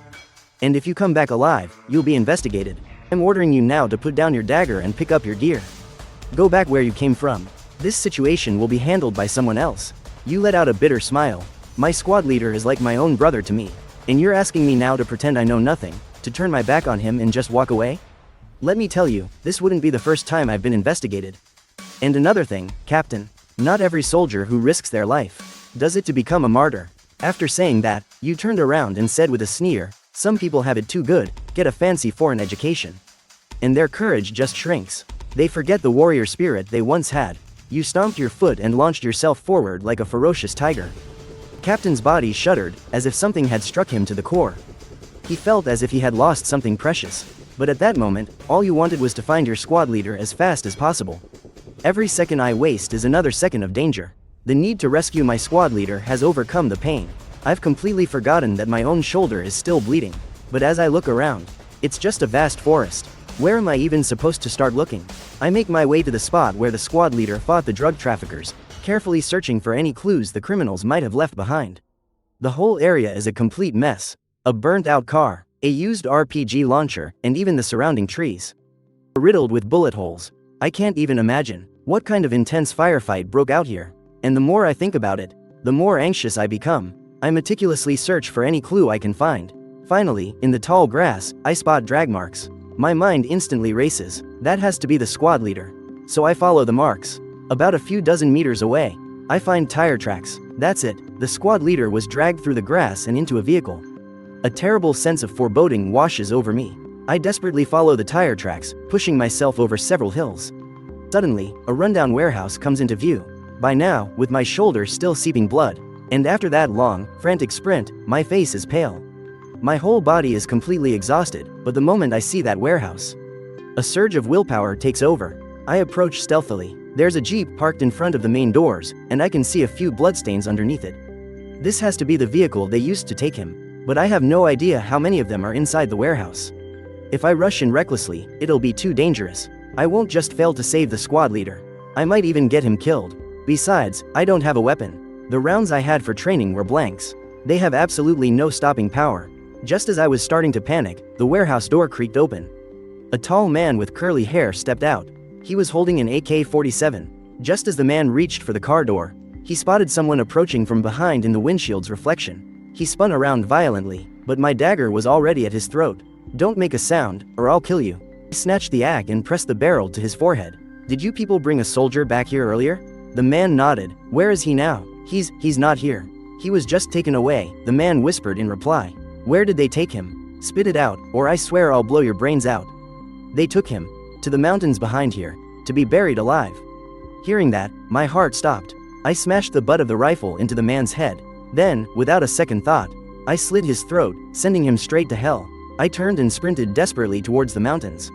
And if you come back alive, you'll be investigated. I'm ordering you now to put down your dagger and pick up your gear. Go back where you came from. This situation will be handled by someone else. You let out a bitter smile. My squad leader is like my own brother to me. And you're asking me now to pretend I know nothing, to turn my back on him and just walk away? Let me tell you, this wouldn't be the first time I've been investigated. And another thing, Captain, not every soldier who risks their life does it to become a martyr. After saying that, you turned around and said with a sneer, some people have it too good, get a fancy foreign education. And their courage just shrinks. They forget the warrior spirit they once had. You stomped your foot and launched yourself forward like a ferocious tiger. Captain's body shuddered, as if something had struck him to the core. He felt as if he had lost something precious. But at that moment, all you wanted was to find your squad leader as fast as possible. Every second I waste is another second of danger. The need to rescue my squad leader has overcome the pain. I've completely forgotten that my own shoulder is still bleeding. But as I look around, it's just a vast forest. Where am I even supposed to start looking? I make my way to the spot where the squad leader fought the drug traffickers, carefully searching for any clues the criminals might have left behind. The whole area is a complete mess. A burnt-out car, a used RPG launcher, and even the surrounding trees are riddled with bullet holes. I can't even imagine what kind of intense firefight broke out here. And the more I think about it, the more anxious I become. I meticulously search for any clue I can find. Finally, in the tall grass, I spot drag marks. My mind instantly races. That has to be the squad leader. So I follow the marks. About a few dozen meters away, I find tire tracks. That's it. The squad leader was dragged through the grass and into a vehicle. A terrible sense of foreboding washes over me. I desperately follow the tire tracks, pushing myself over several hills. Suddenly, a rundown warehouse comes into view. By now, with my shoulder still seeping blood, and after that long, frantic sprint, my face is pale. My whole body is completely exhausted, but the moment I see that warehouse, a surge of willpower takes over. I approach stealthily. There's a jeep parked in front of the main doors, and I can see a few bloodstains underneath it. This has to be the vehicle they used to take him, but I have no idea how many of them are inside the warehouse. If I rush in recklessly, it'll be too dangerous. I won't just fail to save the squad leader. I might even get him killed. Besides, I don't have a weapon. The rounds I had for training were blanks. They have absolutely no stopping power. Just as I was starting to panic, the warehouse door creaked open. A tall man with curly hair stepped out. He was holding an AK-47. Just as the man reached for the car door, he spotted someone approaching from behind in the windshield's reflection. He spun around violently, but my dagger was already at his throat. "Don't make a sound, or I'll kill you." I snatched the AK and pressed the barrel to his forehead. "Did you people bring a soldier back here earlier?" The man nodded. "Where is he now?" He's not here. He was just taken away," the man whispered in reply. "Where did they take him? Spit it out, or I swear I'll blow your brains out." "They took him to the mountains behind here, to be buried alive." Hearing that, my heart stopped. I smashed the butt of the rifle into the man's head. Then, without a second thought, I slit his throat, sending him straight to hell. I turned and sprinted desperately towards the mountains.